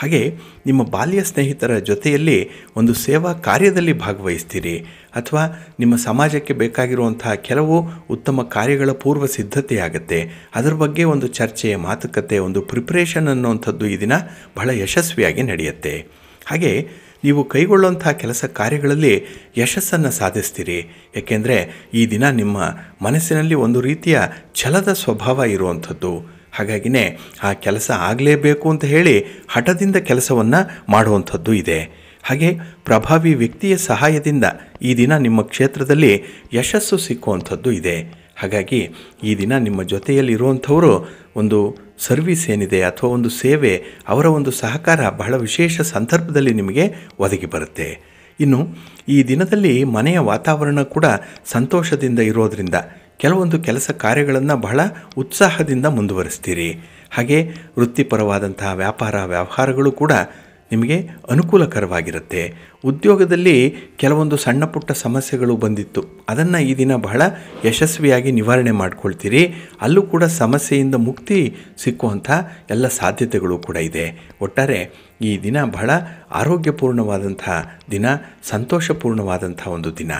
ಹಾಗೆ ನಿಮ್ಮ ಬಾಲ್ಯ ಸ್ನೇಹಿತರ ಜೊತೆಯಲ್ಲಿ ಒಂದು ಸೇವಾ ಕಾರ್ಯದಲ್ಲಿ ಭಾಗವಹಿಸ್ತೀರಿ ಅಥವಾ ನಿಮ್ಮ ಸಮಾಜಕ್ಕೆ ಬೇಕಾಗಿರುವಂತಹ ಕೆಲವು ಉತ್ತಮ ಕಾರ್ಯಗಳ ಪೂರ್ವ ಸಿದ್ಧತೆಯಾಗುತ್ತೆ. ಅದರ ಬಗ್ಗೆ ಒಂದು ಚರ್ಚೆ, ಮಾತುಕತೆ, ಒಂದು ಪ್ರಿಪ್ರೇಷನ್ ಅನ್ನುವಂಥದ್ದು ಈ ದಿನ ಬಹಳ ಯಶಸ್ವಿಯಾಗಿ ನಡೆಯುತ್ತೆ. ಹಾಗೆ ನೀವು ಕೈಗೊಳ್ಳುವಂಥ ಕೆಲಸ ಕಾರ್ಯಗಳಲ್ಲಿ ಯಶಸ್ಸನ್ನು ಸಾಧಿಸ್ತೀರಿ. ಏಕೆಂದರೆ ಈ ದಿನ ನಿಮ್ಮ ಮನಸ್ಸಿನಲ್ಲಿ ಒಂದು ರೀತಿಯ ಛಲದ ಸ್ವಭಾವ ಇರುವಂಥದ್ದು. ಹಾಗಾಗಿನೇ ಆ ಕೆಲಸ ಆಗಲೇಬೇಕು ಅಂತ ಹೇಳಿ ಹಠದಿಂದ ಕೆಲಸವನ್ನು ಮಾಡುವಂಥದ್ದು ಇದೆ. ಹಾಗೆ ಪ್ರಭಾವಿ ವ್ಯಕ್ತಿಯ ಸಹಾಯದಿಂದ ಈ ದಿನ ನಿಮ್ಮ ಕ್ಷೇತ್ರದಲ್ಲಿ ಯಶಸ್ಸು ಸಿಕ್ಕುವಂಥದ್ದು ಇದೆ. ಹಾಗಾಗಿ ಈ ದಿನ ನಿಮ್ಮ ಜೊತೆಯಲ್ಲಿ ಇರುವಂಥವರು ಒಂದು ಸರ್ವಿಸ್ ಏನಿದೆ ಅಥವಾ ಒಂದು ಸೇವೆ, ಅವರ ಒಂದು ಸಹಕಾರ ಬಹಳ ವಿಶೇಷ ಸಂದರ್ಭದಲ್ಲಿ ನಿಮಗೆ ಒದಗಿ ಬರುತ್ತೆ. ಇನ್ನು ಈ ದಿನದಲ್ಲಿ ಮನೆಯ ವಾತಾವರಣ ಕೂಡ ಸಂತೋಷದಿಂದ ಇರೋದರಿಂದ ಕೆಲವೊಂದು ಕೆಲಸ ಕಾರ್ಯಗಳನ್ನು ಬಹಳ ಉತ್ಸಾಹದಿಂದ ಮುಂದುವರಿಸ್ತೀರಿ. ಹಾಗೆ ವೃತ್ತಿಪರವಾದಂತಹ ವ್ಯಾಪಾರ ವ್ಯವಹಾರಗಳು ಕೂಡ ನಿಮಗೆ ಅನುಕೂಲಕರವಾಗಿರುತ್ತೆ. ಉದ್ಯೋಗದಲ್ಲಿ ಕೆಲವೊಂದು ಸಣ್ಣ ಪುಟ್ಟ ಸಮಸ್ಯೆಗಳು ಬಂದಿತ್ತು, ಅದನ್ನು ಈ ದಿನ ಬಹಳ ಯಶಸ್ವಿಯಾಗಿ ನಿವಾರಣೆ ಮಾಡ್ಕೊಳ್ತೀರಿ. ಅಲ್ಲೂ ಕೂಡ ಸಮಸ್ಯೆಯಿಂದ ಮುಕ್ತಿ ಸಿಕ್ಕುವಂಥ ಎಲ್ಲ ಸಾಧ್ಯತೆಗಳು ಕೂಡ ಇದೆ. ಒಟ್ಟಾರೆ ಈ ದಿನ ಬಹಳ ಆರೋಗ್ಯಪೂರ್ಣವಾದಂಥ ದಿನ, ಸಂತೋಷಪೂರ್ಣವಾದಂಥ ಒಂದು ದಿನ.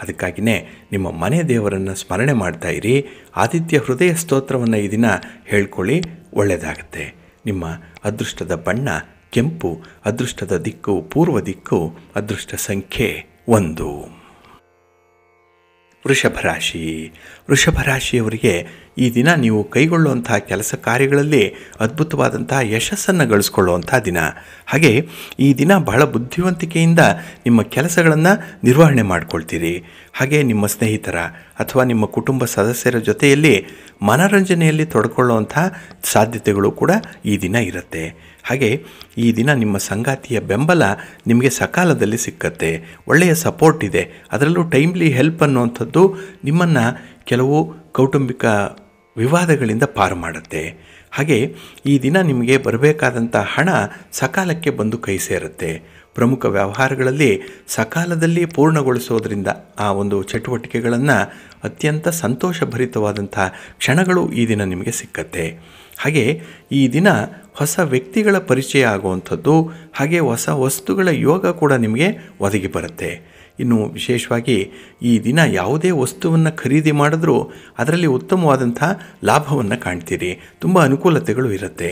ಅದಕ್ಕಾಗಿಯೇ ನಿಮ್ಮ ಮನೆ ದೇವರನ್ನು ಸ್ಮರಣೆ ಮಾಡ್ತಾ ಇರಿ. ಆದಿತ್ಯ ಹೃದಯ ಸ್ತೋತ್ರವನ್ನು ಈ ದಿನ ಹೇಳ್ಕೊಳ್ಳಿ, ಒಳ್ಳೆಯದಾಗುತ್ತೆ. ನಿಮ್ಮ ಅದೃಷ್ಟದ ಬಣ್ಣ ಕೆಂಪು, ಅದೃಷ್ಟದ ದಿಕ್ಕು ಪೂರ್ವ ದಿಕ್ಕು, ಅದೃಷ್ಟ ಸಂಖ್ಯೆ 1. ವೃಷಭರಾಶಿ. ವೃಷಭರಾಶಿಯವರಿಗೆ ಈ ದಿನ ನೀವು ಕೈಗೊಳ್ಳುವಂಥ ಕೆಲಸ ಕಾರ್ಯಗಳಲ್ಲಿ ಅದ್ಭುತವಾದಂಥ ಯಶಸ್ಸನ್ನು ಗಳಿಸ್ಕೊಳ್ಳುವಂಥ ದಿನ. ಹಾಗೆ ಈ ದಿನ ಬಹಳ ಬುದ್ಧಿವಂತಿಕೆಯಿಂದ ನಿಮ್ಮ ಕೆಲಸಗಳನ್ನು ನಿರ್ವಹಣೆ ಮಾಡ್ಕೊಳ್ತೀರಿ. ಹಾಗೆ ನಿಮ್ಮ ಸ್ನೇಹಿತರ ಅಥವಾ ನಿಮ್ಮ ಕುಟುಂಬ ಸದಸ್ಯರ ಜೊತೆಯಲ್ಲಿ ಮನರಂಜನೆಯಲ್ಲಿ ತೊಡ್ಕೊಳ್ಳುವಂಥ ಸಾಧ್ಯತೆಗಳು ಕೂಡ ಈ ದಿನ ಇರುತ್ತೆ. ಹಾಗೆ ಈ ದಿನ ನಿಮ್ಮ ಸಂಗಾತಿಯ ಬೆಂಬಲ ನಿಮಗೆ ಸಕಾಲದಲ್ಲಿ ಸಿಕ್ಕತ್ತೆ. ಒಳ್ಳೆಯ ಸಪೋರ್ಟ್ ಇದೆ. ಅದರಲ್ಲೂ ಟೈಮ್ಲಿ ಹೆಲ್ಪ್ ಅನ್ನುವಂಥದ್ದು ನಿಮ್ಮನ್ನು ಕೆಲವು ಕೌಟುಂಬಿಕ ವಿವಾದಗಳಿಂದ ಪಾರು ಮಾಡುತ್ತೆ. ಹಾಗೆ ಈ ದಿನ ನಿಮಗೆ ಬರಬೇಕಾದಂಥ ಹಣ ಸಕಾಲಕ್ಕೆ ಬಂದು ಕೈ ಸೇರುತ್ತೆ. ಪ್ರಮುಖ ವ್ಯವಹಾರಗಳಲ್ಲಿ ಸಕಾಲದಲ್ಲಿ ಪೂರ್ಣಗೊಳಿಸೋದ್ರಿಂದ ಆ ಒಂದು ಚಟುವಟಿಕೆಗಳನ್ನು ಅತ್ಯಂತ ಸಂತೋಷಭರಿತವಾದಂಥ ಕ್ಷಣಗಳು ಈ ದಿನ ನಿಮಗೆ ಸಿಕ್ಕತ್ತೆ. ಹಾಗೆ ಈ ದಿನ ಹೊಸ ವ್ಯಕ್ತಿಗಳ ಪರಿಚಯ ಆಗುವಂಥದ್ದು, ಹಾಗೆ ಹೊಸ ವಸ್ತುಗಳ ಯೋಗ ಕೂಡ ನಿಮಗೆ ಒದಗಿ ಬರುತ್ತೆ. ಇನ್ನು ವಿಶೇಷವಾಗಿ ಈ ದಿನ ಯಾವುದೇ ವಸ್ತುವನ್ನು ಖರೀದಿ ಮಾಡಿದ್ರೂ ಅದರಲ್ಲಿ ಉತ್ತಮವಾದಂಥ ಲಾಭವನ್ನು ಕಾಣ್ತೀರಿ. ತುಂಬ ಅನುಕೂಲತೆಗಳು ಇರುತ್ತೆ.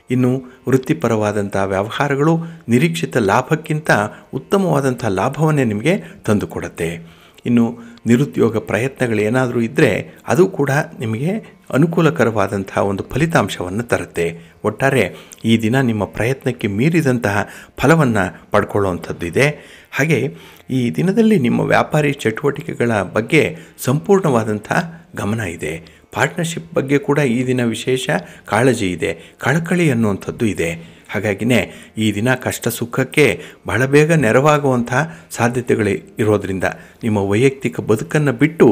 ಇನ್ನು ವೃತ್ತಿಪರವಾದಂಥ ವ್ಯವಹಾರಗಳು ನಿರೀಕ್ಷಿತ ಲಾಭಕ್ಕಿಂತ ಉತ್ತಮವಾದಂಥ ಲಾಭವನ್ನೇ ನಿಮಗೆ ತಂದುಕೊಡುತ್ತೆ. ಇನ್ನು ನಿರುದ್ಯೋಗ ಪ್ರಯತ್ನಗಳೇನಾದರೂ ಇದ್ದರೆ ಅದು ಕೂಡ ನಿಮಗೆ ಅನುಕೂಲಕರವಾದಂಥ ಒಂದು ಫಲಿತಾಂಶವನ್ನು ತರುತ್ತೆ. ಒಟ್ಟಾರೆ ಈ ದಿನ ನಿಮ್ಮ ಪ್ರಯತ್ನಕ್ಕೆ ಮೀರಿದಂತಹ ಫಲವನ್ನು ಪಡ್ಕೊಳ್ಳುವಂಥದ್ದು ಇದೆ. ಹಾಗೆ ಈ ದಿನದಲ್ಲಿ ನಿಮ್ಮ ವ್ಯಾಪಾರಿ ಚಟುವಟಿಕೆಗಳ ಬಗ್ಗೆ ಸಂಪೂರ್ಣವಾದಂಥ ಗಮನ ಇದೆ. ಪಾರ್ಟ್ನರ್ಶಿಪ್ ಬಗ್ಗೆ ಕೂಡ ಈ ದಿನ ವಿಶೇಷ ಕಾಳಜಿ ಇದೆ, ಕಳಕಳಿ ಅನ್ನುವಂಥದ್ದು ಇದೆ. ಹಾಗಾಗಿನೇ ಈ ದಿನ ಕಷ್ಟ ಸುಖಕ್ಕೆ ಬಹಳ ಬೇಗ ನೆರವಾಗುವಂಥ ಸಾಧ್ಯತೆಗಳು ಇರೋದರಿಂದ ನಿಮ್ಮ ವೈಯಕ್ತಿಕ ಬದುಕನ್ನು ಬಿಟ್ಟು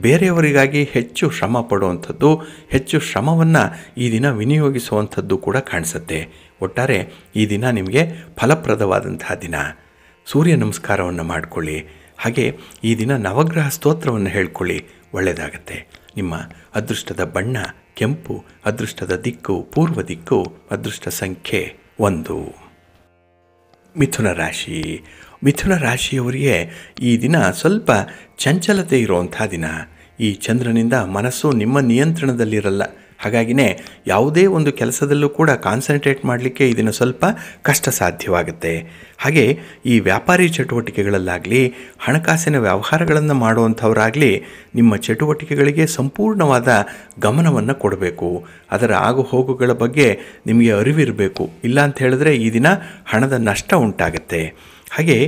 ಬೇರೆಯವರಿಗಾಗಿ ಹೆಚ್ಚು ಶ್ರಮ ಪಡುವಂಥದ್ದು, ಹೆಚ್ಚು ಶ್ರಮವನ್ನು ಈ ದಿನ ವಿನಿಯೋಗಿಸುವಂಥದ್ದು ಕೂಡ ಕಾಣಿಸುತ್ತೆ. ಒಟ್ಟಾರೆ ಈ ದಿನ ನಿಮಗೆ ಫಲಪ್ರದವಾದಂತಹ ದಿನ. ಸೂರ್ಯ ನಮಸ್ಕಾರವನ್ನು ಮಾಡಿಕೊಳ್ಳಿ. ಹಾಗೆ ಈ ದಿನ ನವಗ್ರಹ ಸ್ತೋತ್ರವನ್ನು ಹೇಳ್ಕೊಳ್ಳಿ, ಒಳ್ಳೆಯದಾಗತ್ತೆ. ನಿಮ್ಮ ಅದೃಷ್ಟದ ಬಣ್ಣ ಕೆಂಪು, ಅದೃಷ್ಟದ ದಿಕ್ಕು ಪೂರ್ವ ದಿಕ್ಕು, ಅದೃಷ್ಟ ಸಂಖ್ಯೆ 1. ಮಿಥುನ ರಾಶಿ. ಮಿಥುನ ರಾಶಿಯವರಿಗೆ ಈ ದಿನ ಸ್ವಲ್ಪ ಚಂಚಲತೆ ಇರುವಂಥ ದಿನ. ಈ ಚಂದ್ರನಿಂದ ಮನಸ್ಸು ನಿಮ್ಮ ನಿಯಂತ್ರಣದಲ್ಲಿರಲ್ಲ. ಹಾಗಾಗಿನೇ ಯಾವುದೇ ಒಂದು ಕೆಲಸದಲ್ಲೂ ಕೂಡ ಕಾನ್ಸಂಟ್ರೇಟ್ ಮಾಡಲಿಕ್ಕೆ ಈ ದಿನ ಸ್ವಲ್ಪ ಕಷ್ಟ ಸಾಧ್ಯವಾಗುತ್ತೆ. ಹಾಗೆ ಈ ವ್ಯಾಪಾರಿ ಚಟುವಟಿಕೆಗಳಲ್ಲಾಗಲಿ, ಹಣಕಾಸಿನ ವ್ಯವಹಾರಗಳನ್ನು ಮಾಡುವಂಥವರಾಗಲಿ ನಿಮ್ಮ ಚಟುವಟಿಕೆಗಳಿಗೆ ಸಂಪೂರ್ಣವಾದ ಗಮನವನ್ನು ಕೊಡಬೇಕು. ಅದರ ಆಗು ಹೋಗುಗಳ ಬಗ್ಗೆ ನಿಮಗೆ ಅರಿವಿರಬೇಕು. ಇಲ್ಲ ಅಂತ ಹೇಳಿದ್ರೆ ಈ ದಿನ ಹಣದ ನಷ್ಟ ಉಂಟಾಗುತ್ತೆ. ಹಾಗೆ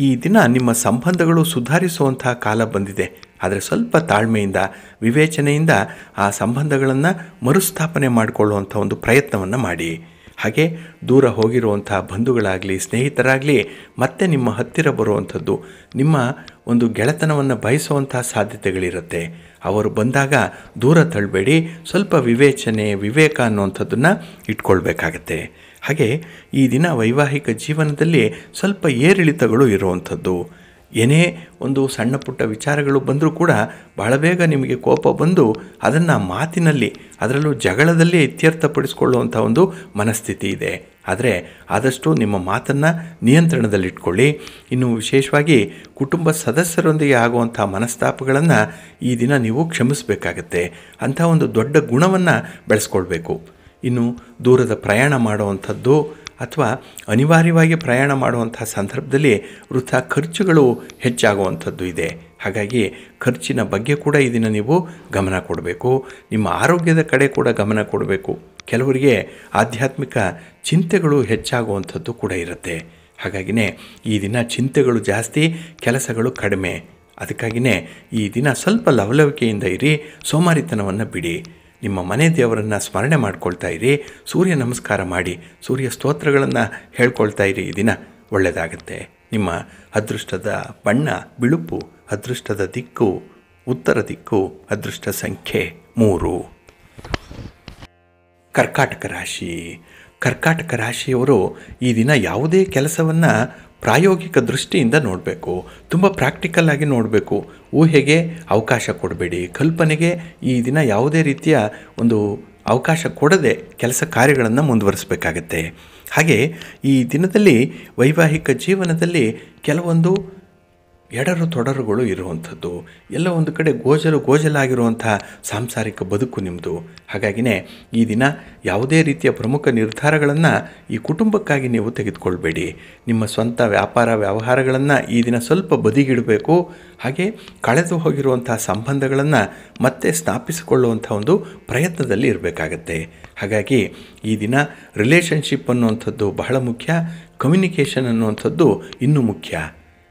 ಈ ದಿನ ನಿಮ್ಮ ಸಂಬಂಧಗಳು ಸುಧಾರಿಸುವಂಥ ಕಾಲ ಬಂದಿದೆ. ಆದರೆ ಸ್ವಲ್ಪ ತಾಳ್ಮೆಯಿಂದ, ವಿವೇಚನೆಯಿಂದ ಆ ಸಂಬಂಧಗಳನ್ನು ಮರುಸ್ಥಾಪನೆ ಮಾಡಿಕೊಳ್ಳುವಂಥ ಒಂದು ಪ್ರಯತ್ನವನ್ನು ಮಾಡಿ. ಹಾಗೆ ದೂರ ಹೋಗಿರುವಂಥ ಬಂಧುಗಳಾಗಲಿ, ಸ್ನೇಹಿತರಾಗಲಿ ಮತ್ತೆ ನಿಮ್ಮ ಹತ್ತಿರ ಬರುವಂಥದ್ದು, ನಿಮ್ಮ ಒಂದು ಗೆಳೆತನವನ್ನು ಬಯಸುವಂಥ ಸಾಧ್ಯತೆಗಳಿರುತ್ತೆ. ಅವರು ಬಂದಾಗ ದೂರ ತಳ್ಳಬೇಡಿ. ಸ್ವಲ್ಪ ವಿವೇಚನೆ, ವಿವೇಕ ಅನ್ನುವಂಥದ್ದನ್ನು ಇಟ್ಕೊಳ್ಬೇಕಾಗತ್ತೆ. ಹಾಗೆ ಈ ದಿನ ವೈವಾಹಿಕ ಜೀವನದಲ್ಲಿ ಸ್ವಲ್ಪ ಏರಿಳಿತಗಳು ಇರುವಂಥದ್ದು. ಏನೇ ಒಂದು ಸಣ್ಣ ಪುಟ್ಟ ವಿಚಾರಗಳು ಬಂದರೂ ಕೂಡ ಬಹಳ ಬೇಗ ನಿಮಗೆ ಕೋಪ ಬಂದು ಅದನ್ನು ಮಾತಿನಲ್ಲಿ, ಅದರಲ್ಲೂ ಜಗಳದಲ್ಲಿ ಇತ್ಯರ್ಥಪಡಿಸಿಕೊಳ್ಳುವಂಥ ಒಂದು ಮನಸ್ಥಿತಿ ಇದೆ. ಆದರೆ ಆದಷ್ಟು ನಿಮ್ಮ ಮಾತನ್ನು ನಿಯಂತ್ರಣದಲ್ಲಿಟ್ಕೊಳ್ಳಿ. ಇನ್ನು ವಿಶೇಷವಾಗಿ ಕುಟುಂಬ ಸದಸ್ಯರೊಂದಿಗೆ ಆಗುವಂಥ ಮನಸ್ತಾಪಗಳನ್ನು ಈ ದಿನ ನೀವು ಕ್ಷಮಿಸಬೇಕಾಗತ್ತೆ. ಅಂಥ ಒಂದು ದೊಡ್ಡ ಗುಣವನ್ನು ಬೆಳೆಸ್ಕೊಳ್ಬೇಕು. ಇನ್ನು ದೂರದ ಪ್ರಯಾಣ ಮಾಡುವಂಥದ್ದು ಅಥವಾ ಅನಿವಾರ್ಯವಾಗಿ ಪ್ರಯಾಣ ಮಾಡುವಂಥ ಸಂದರ್ಭದಲ್ಲಿ ವೃಥಾ ಖರ್ಚುಗಳು ಹೆಚ್ಚಾಗುವಂಥದ್ದು ಇದೆ. ಹಾಗಾಗಿ ಖರ್ಚಿನ ಬಗ್ಗೆ ಕೂಡ ಈ ದಿನ ನೀವು ಗಮನ ಕೊಡಬೇಕು. ನಿಮ್ಮ ಆರೋಗ್ಯದ ಕಡೆ ಕೂಡ ಗಮನ ಕೊಡಬೇಕು. ಕೆಲವರಿಗೆ ಆಧ್ಯಾತ್ಮಿಕ ಚಿಂತೆಗಳು ಹೆಚ್ಚಾಗುವಂಥದ್ದು ಕೂಡ ಇರುತ್ತೆ. ಹಾಗಾಗಿನೇ ಈ ದಿನ ಚಿಂತೆಗಳು ಜಾಸ್ತಿ, ಕೆಲಸಗಳು ಕಡಿಮೆ. ಅದಕ್ಕಾಗಿಯೇ ಈ ದಿನ ಸ್ವಲ್ಪ ಲವಲವಿಕೆಯಿಂದ ಇರಿ, ಸೋಮಾರಿತನವನ್ನು ಬಿಡಿ. ನಿಮ್ಮ ಮನೆ ದೇವರನ್ನು ಸ್ಮರಣೆ ಮಾಡ್ಕೊಳ್ತಾ ಇರಿ, ಸೂರ್ಯ ನಮಸ್ಕಾರ ಮಾಡಿ, ಸೂರ್ಯ ಸ್ತೋತ್ರಗಳನ್ನು ಹೇಳ್ಕೊಳ್ತಾ ಇರಿ. ಈ ದಿನ ಒಳ್ಳೆಯದಾಗುತ್ತೆ. ನಿಮ್ಮ ಅದೃಷ್ಟದ ಬಣ್ಣ ಬಿಳುಪು, ಅದೃಷ್ಟದ ದಿಕ್ಕು ಉತ್ತರ ದಿಕ್ಕು, ಅದೃಷ್ಟ ಸಂಖ್ಯೆ 3. ಕರ್ಕಾಟಕ ರಾಶಿ. ಕರ್ಕಾಟಕ ರಾಶಿಯವರು ಈ ದಿನ ಯಾವುದೇ ಕೆಲಸವನ್ನು ಪ್ರಾಯೋಗಿಕ ದೃಷ್ಟಿಯಿಂದ ನೋಡಬೇಕು. ತುಂಬ ಪ್ರಾಕ್ಟಿಕಲ್ ಆಗಿ ನೋಡಬೇಕು. ಊಹೆಗೆ ಅವಕಾಶ ಕೊಡಬೇಡಿ. ಕಲ್ಪನೆಗೆ ಈ ದಿನ ಯಾವುದೇ ರೀತಿಯ ಒಂದು ಅವಕಾಶ ಕೊಡದೆ ಕೆಲಸ ಕಾರ್ಯಗಳನ್ನು ಮುಂದುವರಿಸಬೇಕಾಗತ್ತೆ. ಹಾಗೆ ಈ ದಿನದಲ್ಲಿ ವೈವಾಹಿಕ ಜೀವನದಲ್ಲಿ ಕೆಲವೊಂದು ಎಡರು ತೊಡರುಗಳು ಇರುವಂಥದ್ದು, ಎಲ್ಲ ಒಂದು ಕಡೆ ಗೋಜಲಾಗಿರುವಂಥ ಸಾಂಸಾರಿಕ ಬದುಕು ನಿಮ್ಮದು. ಹಾಗಾಗಿನೇ ಈ ದಿನ ಯಾವುದೇ ರೀತಿಯ ಪ್ರಮುಖ ನಿರ್ಧಾರಗಳನ್ನು ಈ ಕುಟುಂಬಕ್ಕಾಗಿ ನೀವು ತೆಗೆದುಕೊಳ್ಬೇಡಿ. ನಿಮ್ಮ ಸ್ವಂತ ವ್ಯಾಪಾರ ವ್ಯವಹಾರಗಳನ್ನು ಈ ದಿನ ಸ್ವಲ್ಪ ಬದಿಗಿಡಬೇಕು. ಹಾಗೆ ಕಳೆದು ಹೋಗಿರುವಂಥ ಸಂಬಂಧಗಳನ್ನು ಮತ್ತೆ ಸ್ಥಾಪಿಸಿಕೊಳ್ಳುವಂಥ ಒಂದು ಪ್ರಯತ್ನದಲ್ಲಿ ಇರಬೇಕಾಗತ್ತೆ. ಹಾಗಾಗಿ ಈ ದಿನ ರಿಲೇಷನ್ಶಿಪ್ ಅನ್ನುವಂಥದ್ದು ಬಹಳ ಮುಖ್ಯ. ಕಮ್ಯುನಿಕೇಷನ್ ಅನ್ನುವಂಥದ್ದು ಇನ್ನೂ ಮುಖ್ಯ.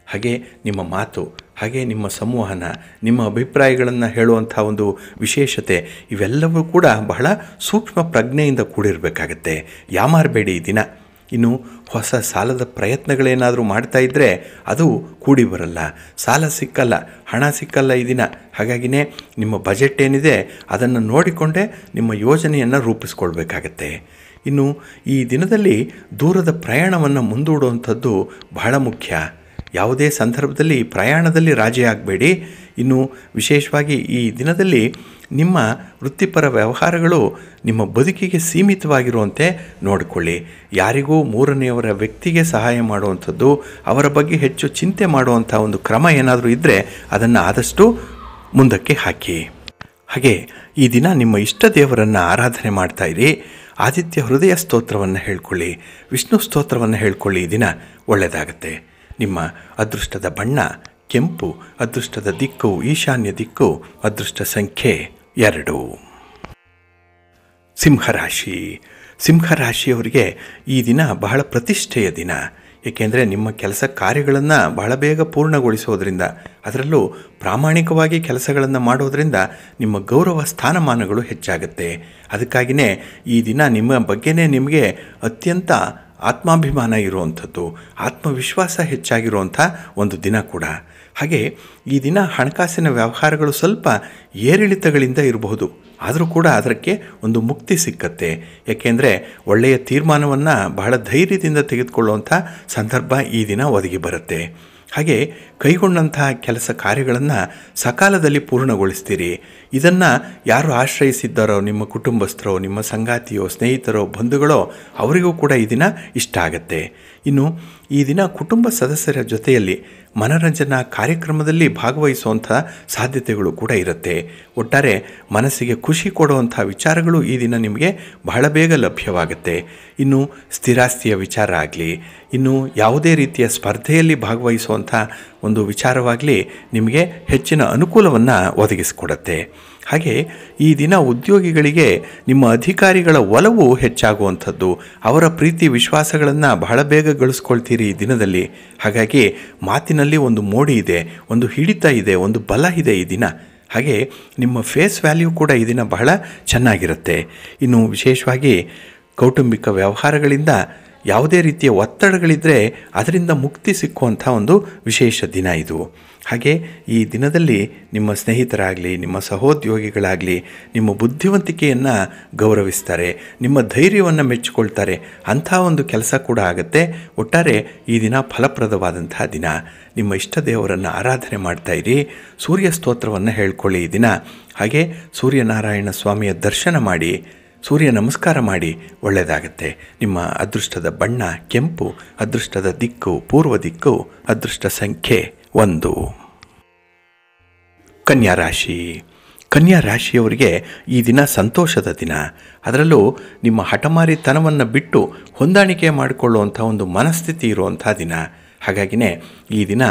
ಹಾಗೆ ನಿಮ್ಮ ಮಾತು, ಹಾಗೆ ನಿಮ್ಮ ಸಂವಹನ, ನಿಮ್ಮ ಅಭಿಪ್ರಾಯಗಳನ್ನು ಹೇಳುವಂಥ ಒಂದು ವಿಶೇಷತೆ, ಇವೆಲ್ಲವೂ ಕೂಡ ಬಹಳ ಸೂಕ್ಷ್ಮ ಪ್ರಜ್ಞೆಯಿಂದ ಕೂಡಿರಬೇಕಾಗತ್ತೆ. ಯಾಮಾರಬೇಡಿ ಈ ದಿನ. ಇನ್ನು ಹೊಸ ಸಾಲದ ಪ್ರಯತ್ನಗಳೇನಾದರೂ ಮಾಡ್ತಾ ಇದ್ದರೆ ಅದು ಕೂಡಿ ಬರಲ್ಲ, ಸಾಲ ಸಿಕ್ಕಲ್ಲ, ಹಣ ಸಿಕ್ಕಲ್ಲ ಈ ದಿನ. ಹಾಗಾಗಿನೇ ನಿಮ್ಮ ಬಜೆಟ್ ಏನಿದೆ ಅದನ್ನು ನೋಡಿಕೊಂಡೇ ನಿಮ್ಮ ಯೋಜನೆಯನ್ನು ರೂಪಿಸ್ಕೊಳ್ಬೇಕಾಗತ್ತೆ. ಇನ್ನು ಈ ದಿನದಲ್ಲಿ ದೂರದ ಪ್ರಯಾಣವನ್ನು ಮುಂದೂಡುವಂಥದ್ದು ಬಹಳ ಮುಖ್ಯ. ಯಾವುದೇ ಸಂದರ್ಭದಲ್ಲಿ ಪ್ರಯಾಣದಲ್ಲಿ ರಾಜಿ ಆಗಬೇಡಿ. ಇನ್ನು ವಿಶೇಷವಾಗಿ ಈ ದಿನದಲ್ಲಿ ನಿಮ್ಮ ವೃತ್ತಿಪರ ವ್ಯವಹಾರಗಳು ನಿಮ್ಮ ಬದುಕಿಗೆ ಸೀಮಿತವಾಗಿರುವಂತೆ ನೋಡಿಕೊಳ್ಳಿ. ಯಾರಿಗೂ ಮೂರನೆಯವರ ವ್ಯಕ್ತಿಗೆ ಸಹಾಯ ಮಾಡುವಂಥದ್ದು, ಅವರ ಬಗ್ಗೆ ಹೆಚ್ಚು ಚಿಂತೆ ಮಾಡುವಂಥ ಒಂದು ಕ್ರಮ ಏನಾದರೂ ಇದ್ದರೆ ಅದನ್ನು ಆದಷ್ಟು ಮುಂದಕ್ಕೆ ಹಾಕಿ. ಹಾಗೆ ಈ ದಿನ ನಿಮ್ಮ ಇಷ್ಟ ದೇವರನ್ನು ಆರಾಧನೆ ಮಾಡ್ತಾ ಇರಿ. ಆದಿತ್ಯ ಹೃದಯ ಸ್ತೋತ್ರವನ್ನು ಹೇಳ್ಕೊಳ್ಳಿ, ವಿಷ್ಣು ಸ್ತೋತ್ರವನ್ನು ಹೇಳ್ಕೊಳ್ಳಿ. ಈ ದಿನ ಒಳ್ಳೆಯದಾಗತ್ತೆ. ನಿಮ್ಮ ಅದೃಷ್ಟದ ಬಣ್ಣ ಕೆಂಪು, ಅದೃಷ್ಟದ ದಿಕ್ಕು ಈಶಾನ್ಯ ದಿಕ್ಕು, ಅದೃಷ್ಟ ಸಂಖ್ಯೆ 2. ಸಿಂಹರಾಶಿ. ಸಿಂಹರಾಶಿಯವರಿಗೆ ಈ ದಿನ ಬಹಳ ಪ್ರತಿಷ್ಠೆಯ ದಿನ. ಏಕೆಂದರೆ ನಿಮ್ಮ ಕೆಲಸ ಕಾರ್ಯಗಳನ್ನು ಬಹಳ ಬೇಗ ಪೂರ್ಣಗೊಳಿಸೋದ್ರಿಂದ, ಅದರಲ್ಲೂ ಪ್ರಾಮಾಣಿಕವಾಗಿ ಕೆಲಸಗಳನ್ನು ಮಾಡೋದರಿಂದ ನಿಮ್ಮ ಗೌರವ ಸ್ಥಾನಮಾನಗಳು ಹೆಚ್ಚಾಗುತ್ತೆ. ಅದಕ್ಕಾಗಿಯೇ ಈ ದಿನ ನಿಮ್ಮ ಬಗ್ಗೆನೇ ನಿಮಗೆ ಅತ್ಯಂತ ಆತ್ಮಾಭಿಮಾನ ಇರುವಂಥದ್ದು, ಆತ್ಮವಿಶ್ವಾಸ ಹೆಚ್ಚಾಗಿರುವಂಥ ಒಂದು ದಿನ ಕೂಡ. ಹಾಗೆ ಈ ದಿನ ಹಣಕಾಸಿನ ವ್ಯವಹಾರಗಳು ಸ್ವಲ್ಪ ಏರಿಳಿತಗಳಿಂದ ಇರಬಹುದು, ಆದರೂ ಕೂಡ ಅದಕ್ಕೆ ಒಂದು ಮುಕ್ತಿ ಸಿಕ್ಕತ್ತೆ. ಏಕೆಂದರೆ ಒಳ್ಳೆಯ ತೀರ್ಮಾನವನ್ನು ಬಹಳ ಧೈರ್ಯದಿಂದ ತೆಗೆದುಕೊಳ್ಳುವಂಥ ಸಂದರ್ಭ ಈ ದಿನ ಒದಗಿ ಬರುತ್ತೆ. ಹಾಗೆ ಕೈಗೊಂಡಂತಹ ಕೆಲಸ ಕಾರ್ಯಗಳನ್ನು ಸಕಾಲದಲ್ಲಿ ಪೂರ್ಣಗೊಳಿಸ್ತೀರಿ. ಇದನ್ನು ಯಾರು ಆಶ್ರಯಿಸಿದ್ದಾರೋ, ನಿಮ್ಮ ಕುಟುಂಬಸ್ಥರೋ, ನಿಮ್ಮ ಸಂಗಾತಿಯೋ, ಸ್ನೇಹಿತರೋ, ಬಂಧುಗಳೋ, ಅವರಿಗೂ ಕೂಡ ಈ ದಿನ ಇಷ್ಟ ಆಗುತ್ತೆ. ಇನ್ನು ಈ ದಿನ ಕುಟುಂಬ ಸದಸ್ಯರ ಜೊತೆಯಲ್ಲಿ ಮನರಂಜನಾ ಕಾರ್ಯಕ್ರಮದಲ್ಲಿ ಭಾಗವಹಿಸುವಂಥ ಸಾಧ್ಯತೆಗಳು ಕೂಡ ಇರುತ್ತೆ. ಒಟ್ಟಾರೆ ಮನಸ್ಸಿಗೆ ಖುಷಿ ಕೊಡುವಂಥ ವಿಚಾರಗಳು ಈ ದಿನ ನಿಮಗೆ ಬಹಳ ಬೇಗ ಲಭ್ಯವಾಗುತ್ತೆ. ಇನ್ನು ಸ್ಥಿರಾಸ್ತಿಯ ವಿಚಾರ ಆಗಲಿ, ಇನ್ನು ಯಾವುದೇ ರೀತಿಯ ಸ್ಪರ್ಧೆಯಲ್ಲಿ ಭಾಗವಹಿಸುವಂಥ ಒಂದು ವಿಚಾರವಾಗಲಿ ನಿಮಗೆ ಹೆಚ್ಚಿನ ಅನುಕೂಲವನ್ನು ಒದಗಿಸಿಕೊಡುತ್ತೆ. ಹಾಗೆ ಈ ದಿನ ಉದ್ಯೋಗಿಗಳಿಗೆ ನಿಮ್ಮ ಅಧಿಕಾರಿಗಳ ಒಲವು ಹೆಚ್ಚಾಗುವಂಥದ್ದು, ಅವರ ಪ್ರೀತಿ ವಿಶ್ವಾಸಗಳನ್ನು ಬಹಳ ಬೇಗ ಗಳಿಸ್ಕೊಳ್ತೀರಿ ಈ ದಿನದಲ್ಲಿ. ಹಾಗಾಗಿ ಮಾತಿನಲ್ಲಿ ಒಂದು ಮೋಡಿ ಇದೆ, ಒಂದು ಹಿಡಿತ ಇದೆ, ಒಂದು ಬಲ ಇದೆ ಈ ದಿನ. ಹಾಗೆ ನಿಮ್ಮ ಫೇಸ್ ವ್ಯಾಲ್ಯೂ ಕೂಡ ಈ ದಿನ ಬಹಳ ಚೆನ್ನಾಗಿರುತ್ತೆ. ಇನ್ನು ವಿಶೇಷವಾಗಿ ಕೌಟುಂಬಿಕ ವ್ಯವಹಾರಗಳಿಂದ ಯಾವುದೇ ರೀತಿಯ ಒತ್ತಡಗಳಿದ್ದರೆ ಅದರಿಂದ ಮುಕ್ತಿ ಸಿಕ್ಕುವಂಥ ಒಂದು ವಿಶೇಷ ದಿನ ಇದು. ಹಾಗೆ ಈ ದಿನದಲ್ಲಿ ನಿಮ್ಮ ಸ್ನೇಹಿತರಾಗಲಿ, ನಿಮ್ಮ ಸಹೋದ್ಯೋಗಿಗಳಾಗಲಿ ನಿಮ್ಮ ಬುದ್ಧಿವಂತಿಕೆಯನ್ನು ಗೌರವಿಸ್ತಾರೆ, ನಿಮ್ಮ ಧೈರ್ಯವನ್ನು ಮೆಚ್ಚಿಕೊಳ್ತಾರೆ. ಅಂಥ ಒಂದು ಕೆಲಸ ಕೂಡ ಆಗುತ್ತೆ. ಒಟ್ಟಾರೆ ಈ ದಿನ ಫಲಪ್ರದವಾದಂತಹ ದಿನ. ನಿಮ್ಮ ಇಷ್ಟ ದೇವರನ್ನು ಆರಾಧನೆ ಮಾಡ್ತಾಯಿರಿ, ಸೂರ್ಯ ಸ್ತೋತ್ರವನ್ನು ಹೇಳ್ಕೊಳ್ಳಿ ಈ ದಿನ. ಹಾಗೆ ಸೂರ್ಯನಾರಾಯಣ ಸ್ವಾಮಿಯ ದರ್ಶನ ಮಾಡಿ, ಸೂರ್ಯ ನಮಸ್ಕಾರ ಮಾಡಿ, ಒಳ್ಳೆಯದಾಗತ್ತೆ. ನಿಮ್ಮ ಅದೃಷ್ಟದ ಬಣ್ಣ ಕೆಂಪು, ಅದೃಷ್ಟದ ದಿಕ್ಕು ಪೂರ್ವ ದಿಕ್ಕು, ಅದೃಷ್ಟ ಸಂಖ್ಯೆ 1. ಕನ್ಯಾ ರಾಶಿ. ಕನ್ಯಾ ರಾಶಿಯವರಿಗೆ ಈ ದಿನ ಸಂತೋಷದ ದಿನ. ಅದರಲ್ಲೂ ನಿಮ್ಮ ಹಠಮಾರಿತನವನ್ನು ಬಿಟ್ಟು ಹೊಂದಾಣಿಕೆ ಮಾಡಿಕೊಳ್ಳುವಂಥ ಒಂದು ಮನಸ್ಥಿತಿ ಇರುವಂಥ ದಿನ. ಹಾಗಾಗಿನೇ ಈ ದಿನ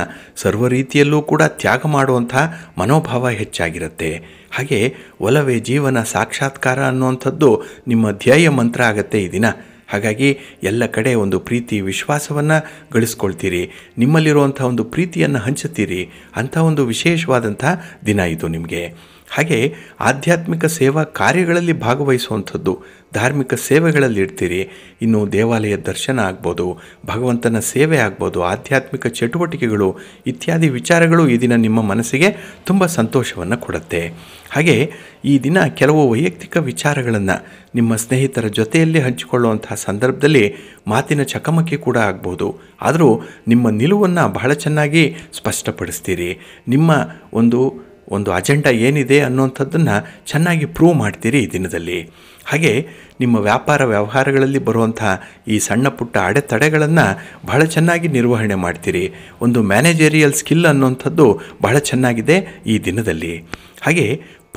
ಸರ್ವ ರೀತಿಯಲ್ಲೂ ಕೂಡ ತ್ಯಾಗ ಮಾಡುವಂಥ ಮನೋಭಾವ ಹೆಚ್ಚಾಗಿರುತ್ತೆ. ಹಾಗೆ ಒಲವೇ ಜೀವನ ಸಾಕ್ಷಾತ್ಕಾರ ಅನ್ನುವಂಥದ್ದು ನಿಮ್ಮ ಧ್ಯೇಯ ಮಂತ್ರ ಆಗುತ್ತೆ ಈ ದಿನ. ಹಾಗಾಗಿ ಎಲ್ಲ ಕಡೆ ಒಂದು ಪ್ರೀತಿ ವಿಶ್ವಾಸವನ್ನು ಗಳಿಸ್ಕೊಳ್ತೀರಿ, ನಿಮ್ಮಲ್ಲಿರುವಂಥ ಒಂದು ಪ್ರೀತಿಯನ್ನು ಹಂಚುತ್ತೀರಿ. ಅಂಥ ಒಂದು ವಿಶೇಷವಾದಂಥ ದಿನ ಇದು ನಿಮಗೆ. ಹಾಗೆ ಆಧ್ಯಾತ್ಮಿಕ ಸೇವಾ ಕಾರ್ಯಗಳಲ್ಲಿ ಭಾಗವಹಿಸುವಂಥದ್ದು, ಧಾರ್ಮಿಕ ಸೇವೆಗಳಲ್ಲಿ ಇರ್ತೀರಿ. ಇನ್ನು ದೇವಾಲಯ ದರ್ಶನ ಆಗ್ಬೋದು, ಭಗವಂತನ ಸೇವೆ ಆಗ್ಬೋದು, ಆಧ್ಯಾತ್ಮಿಕ ಚಟುವಟಿಕೆಗಳು ಇತ್ಯಾದಿ ವಿಚಾರಗಳು ಈ ದಿನ ನಿಮ್ಮ ಮನಸ್ಸಿಗೆ ತುಂಬ ಸಂತೋಷವನ್ನು ಕೊಡುತ್ತೆ. ಹಾಗೆ ಈ ದಿನ ಕೆಲವು ವೈಯಕ್ತಿಕ ವಿಚಾರಗಳನ್ನು ನಿಮ್ಮ ಸ್ನೇಹಿತರ ಜೊತೆಯಲ್ಲಿ ಹಂಚಿಕೊಳ್ಳುವಂಥ ಸಂದರ್ಭದಲ್ಲಿ ಮಾತಿನ ಚಕಮಕಿ ಕೂಡ ಆಗ್ಬೋದು. ಆದರೂ ನಿಮ್ಮ ನಿಲುವನ್ನು ಬಹಳ ಚೆನ್ನಾಗಿ ಸ್ಪಷ್ಟಪಡಿಸ್ತೀರಿ. ನಿಮ್ಮ ಒಂದು ಅಜೆಂಡಾ ಏನಿದೆ ಅನ್ನುವಂಥದ್ದನ್ನು ಚೆನ್ನಾಗಿ ಪ್ರೂವ್ ಮಾಡ್ತೀರಿ ಈ ದಿನದಲ್ಲಿ. ಹಾಗೆ ನಿಮ್ಮ ವ್ಯಾಪಾರ ವ್ಯವಹಾರಗಳಲ್ಲಿ ಬರುವಂಥ ಈ ಸಣ್ಣ ಪುಟ್ಟ ಅಡೆತಡೆಗಳನ್ನು ಬಹಳ ಚೆನ್ನಾಗಿ ನಿರ್ವಹಣೆ ಮಾಡ್ತೀರಿ. ಒಂದು ಮ್ಯಾನೇಜರಿಯಲ್ ಸ್ಕಿಲ್ ಅನ್ನುವಂಥದ್ದು ಬಹಳ ಚೆನ್ನಾಗಿದೆ ಈ ದಿನದಲ್ಲಿ. ಹಾಗೆ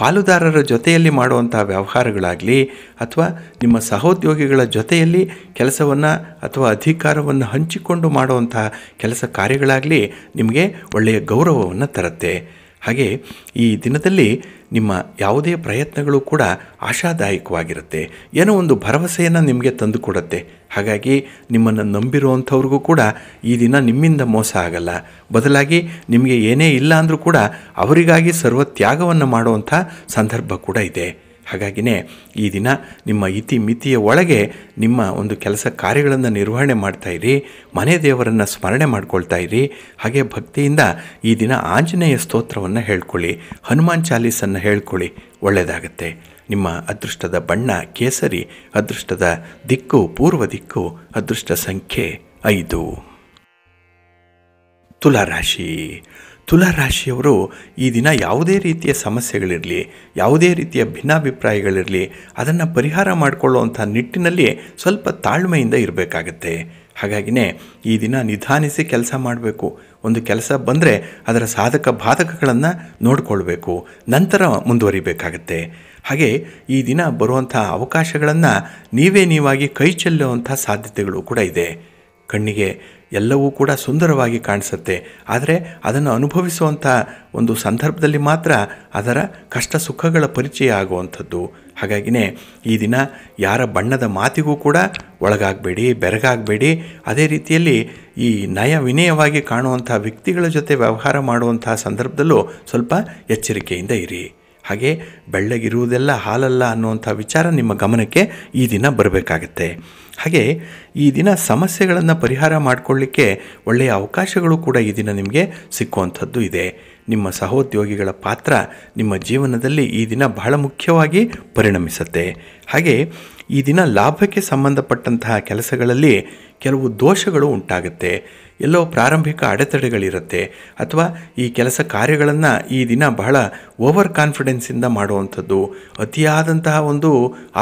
ಪಾಲುದಾರರ ಜೊತೆಯಲ್ಲಿ ಮಾಡುವಂಥ ವ್ಯವಹಾರಗಳಾಗಲಿ ಅಥವಾ ನಿಮ್ಮ ಸಹೋದ್ಯೋಗಿಗಳ ಜೊತೆಯಲ್ಲಿ ಕೆಲಸವನ್ನು ಅಥವಾ ಅಧಿಕಾರವನ್ನು ಹಂಚಿಕೊಂಡು ಮಾಡುವಂಥ ಕೆಲಸ ಕಾರ್ಯಗಳಾಗಲಿ ನಿಮಗೆ ಒಳ್ಳೆಯ ಗೌರವವನ್ನು ತರುತ್ತೆ. ಹಾಗೆ ಈ ದಿನದಲ್ಲಿ ನಿಮ್ಮ ಯಾವುದೇ ಪ್ರಯತ್ನಗಳು ಕೂಡ ಆಶಾದಾಯಕವಾಗಿರುತ್ತೆ, ಏನೋ ಒಂದು ಭರವಸೆಯನ್ನು ನಿಮಗೆ ತಂದು ಕೊಡುತ್ತೆ. ಹಾಗಾಗಿ ನಿಮ್ಮನ್ನು ನಂಬಿರುವಂಥವ್ರಿಗೂ ಕೂಡ ಈ ದಿನ ನಿಮ್ಮಿಂದ ಮೋಸ ಆಗಲ್ಲ. ಬದಲಾಗಿ ನಿಮಗೆ ಏನೇ ಇಲ್ಲ ಅಂದರೂ ಕೂಡ ಅವರಿಗಾಗಿ ಸರ್ವ ತ್ಯಾಗವನ್ನು ಮಾಡುವಂಥ ಸಂದರ್ಭ ಕೂಡ ಇದೆ. ಹಾಗಾಗಿನೇ ಈ ದಿನ ನಿಮ್ಮ ಇತಿಮಿತಿಯ ಒಳಗೆ ನಿಮ್ಮ ಒಂದು ಕೆಲಸ ಕಾರ್ಯಗಳನ್ನು ನಿರ್ವಹಣೆ ಮಾಡ್ತಾಯಿರಿ, ಮನೆ ದೇವರನ್ನು ಸ್ಮರಣೆ ಮಾಡ್ಕೊಳ್ತಾ ಇರಿ. ಹಾಗೆ ಭಕ್ತಿಯಿಂದ ಈ ದಿನ ಆಂಜನೇಯ ಸ್ತೋತ್ರವನ್ನು ಹೇಳ್ಕೊಳ್ಳಿ, ಹನುಮಾನ್ ಚಾಲೀಸನ್ನು ಹೇಳ್ಕೊಳ್ಳಿ, ಒಳ್ಳೆಯದಾಗತ್ತೆ. ನಿಮ್ಮ ಅದೃಷ್ಟದ ಬಣ್ಣ ಕೇಸರಿ, ಅದೃಷ್ಟದ ದಿಕ್ಕು ಪೂರ್ವ ದಿಕ್ಕು, ಅದೃಷ್ಟ ಸಂಖ್ಯೆ 5. ತುಲಾರಾಶಿ. ತುಲಾರಾಶಿಯವರು ಈ ದಿನ ಯಾವುದೇ ರೀತಿಯ ಸಮಸ್ಯೆಗಳಿರಲಿ, ಯಾವುದೇ ರೀತಿಯ ಭಿನ್ನಾಭಿಪ್ರಾಯಗಳಿರಲಿ, ಅದನ್ನು ಪರಿಹಾರ ಮಾಡಿಕೊಳ್ಳುವಂಥ ನಿಟ್ಟಿನಲ್ಲಿ ಸ್ವಲ್ಪ ತಾಳ್ಮೆಯಿಂದ ಇರಬೇಕಾಗತ್ತೆ. ಹಾಗಾಗಿನೇ ಈ ದಿನ ನಿಧಾನಿಸಿ ಕೆಲಸ ಮಾಡಬೇಕು. ಒಂದು ಕೆಲಸ ಬಂದರೆ ಅದರ ಸಾಧಕ ಬಾಧಕಗಳನ್ನು ನೋಡಿಕೊಳ್ಬೇಕು, ನಂತರ ಮುಂದುವರಿಬೇಕಾಗತ್ತೆ. ಹಾಗೆ ಈ ದಿನ ಬರುವಂಥ ಅವಕಾಶಗಳನ್ನು ನೀವೇ ನೀವಾಗಿ ಕೈ ಚೆಲ್ಲುವಂಥ ಸಾಧ್ಯತೆಗಳು ಕೂಡ ಇದೆ. ಕಣ್ಣಿಗೆ ಎಲ್ಲವೂ ಕೂಡ ಸುಂದರವಾಗಿ ಕಾಣಿಸುತ್ತೆ. ಆದರೆ ಅದನ್ನು ಅನುಭವಿಸುವಂಥ ಒಂದು ಸಂದರ್ಭದಲ್ಲಿ ಮಾತ್ರ ಅದರ ಕಷ್ಟ ಸುಖಗಳ ಪರಿಚಯ ಆಗುವಂಥದ್ದು. ಹಾಗಾಗಿನೇ ಈ ದಿನ ಯಾರ ಬಣ್ಣದ ಮಾತಿಗೂ ಕೂಡ ಒಳಗಾಗಬೇಡಿ, ಬೆರಗಾಗಬೇಡಿ. ಅದೇ ರೀತಿಯಲ್ಲಿ ಈ ನಯ ವಿನಯವಾಗಿ ಕಾಣುವಂಥ ವ್ಯಕ್ತಿಗಳ ಜೊತೆ ವ್ಯವಹಾರ ಮಾಡುವಂಥ ಸಂದರ್ಭದಲ್ಲೂ ಸ್ವಲ್ಪ ಎಚ್ಚರಿಕೆಯಿಂದ ಇರಿ. ಹಾಗೆ ಬೆಳ್ಳಗಿರುವುದೆಲ್ಲ ಹಾಲಲ್ಲ ಅನ್ನುವಂಥ ವಿಚಾರ ನಿಮ್ಮ ಗಮನಕ್ಕೆ ಈ ದಿನ ಬರಬೇಕಾಗತ್ತೆ. ಹಾಗೆ ಈ ದಿನ ಸಮಸ್ಯೆಗಳನ್ನು ಪರಿಹಾರ ಮಾಡಿಕೊಳ್ಳಿಕ್ಕೆ ಒಳ್ಳೆಯ ಅವಕಾಶಗಳು ಕೂಡ ಈ ದಿನ ನಿಮಗೆ ಸಿಕ್ಕುವಂಥದ್ದು ಇದೆ. ನಿಮ್ಮ ಸಹೋದ್ಯೋಗಿಗಳ ಪಾತ್ರ ನಿಮ್ಮ ಜೀವನದಲ್ಲಿ ಈ ದಿನ ಬಹಳ ಮುಖ್ಯವಾಗಿ ಪರಿಣಮಿಸುತ್ತೆ. ಹಾಗೆ ಈ ದಿನ ಲಾಭಕ್ಕೆ ಸಂಬಂಧಪಟ್ಟಂತಹ ಕೆಲಸಗಳಲ್ಲಿ ಕೆಲವು ದೋಷಗಳು ಉಂಟಾಗುತ್ತೆ. ಎಲ್ಲೋ ಪ್ರಾರಂಭಿಕ ಅಡೆತಡೆಗಳಿರುತ್ತೆ, ಅಥವಾ ಈ ಕೆಲಸ ಕಾರ್ಯಗಳನ್ನು ಈ ದಿನ ಬಹಳ ಓವರ್ ಕಾನ್ಫಿಡೆನ್ಸಿಂದ ಮಾಡುವಂಥದ್ದು, ಅತಿಯಾದಂತಹ ಒಂದು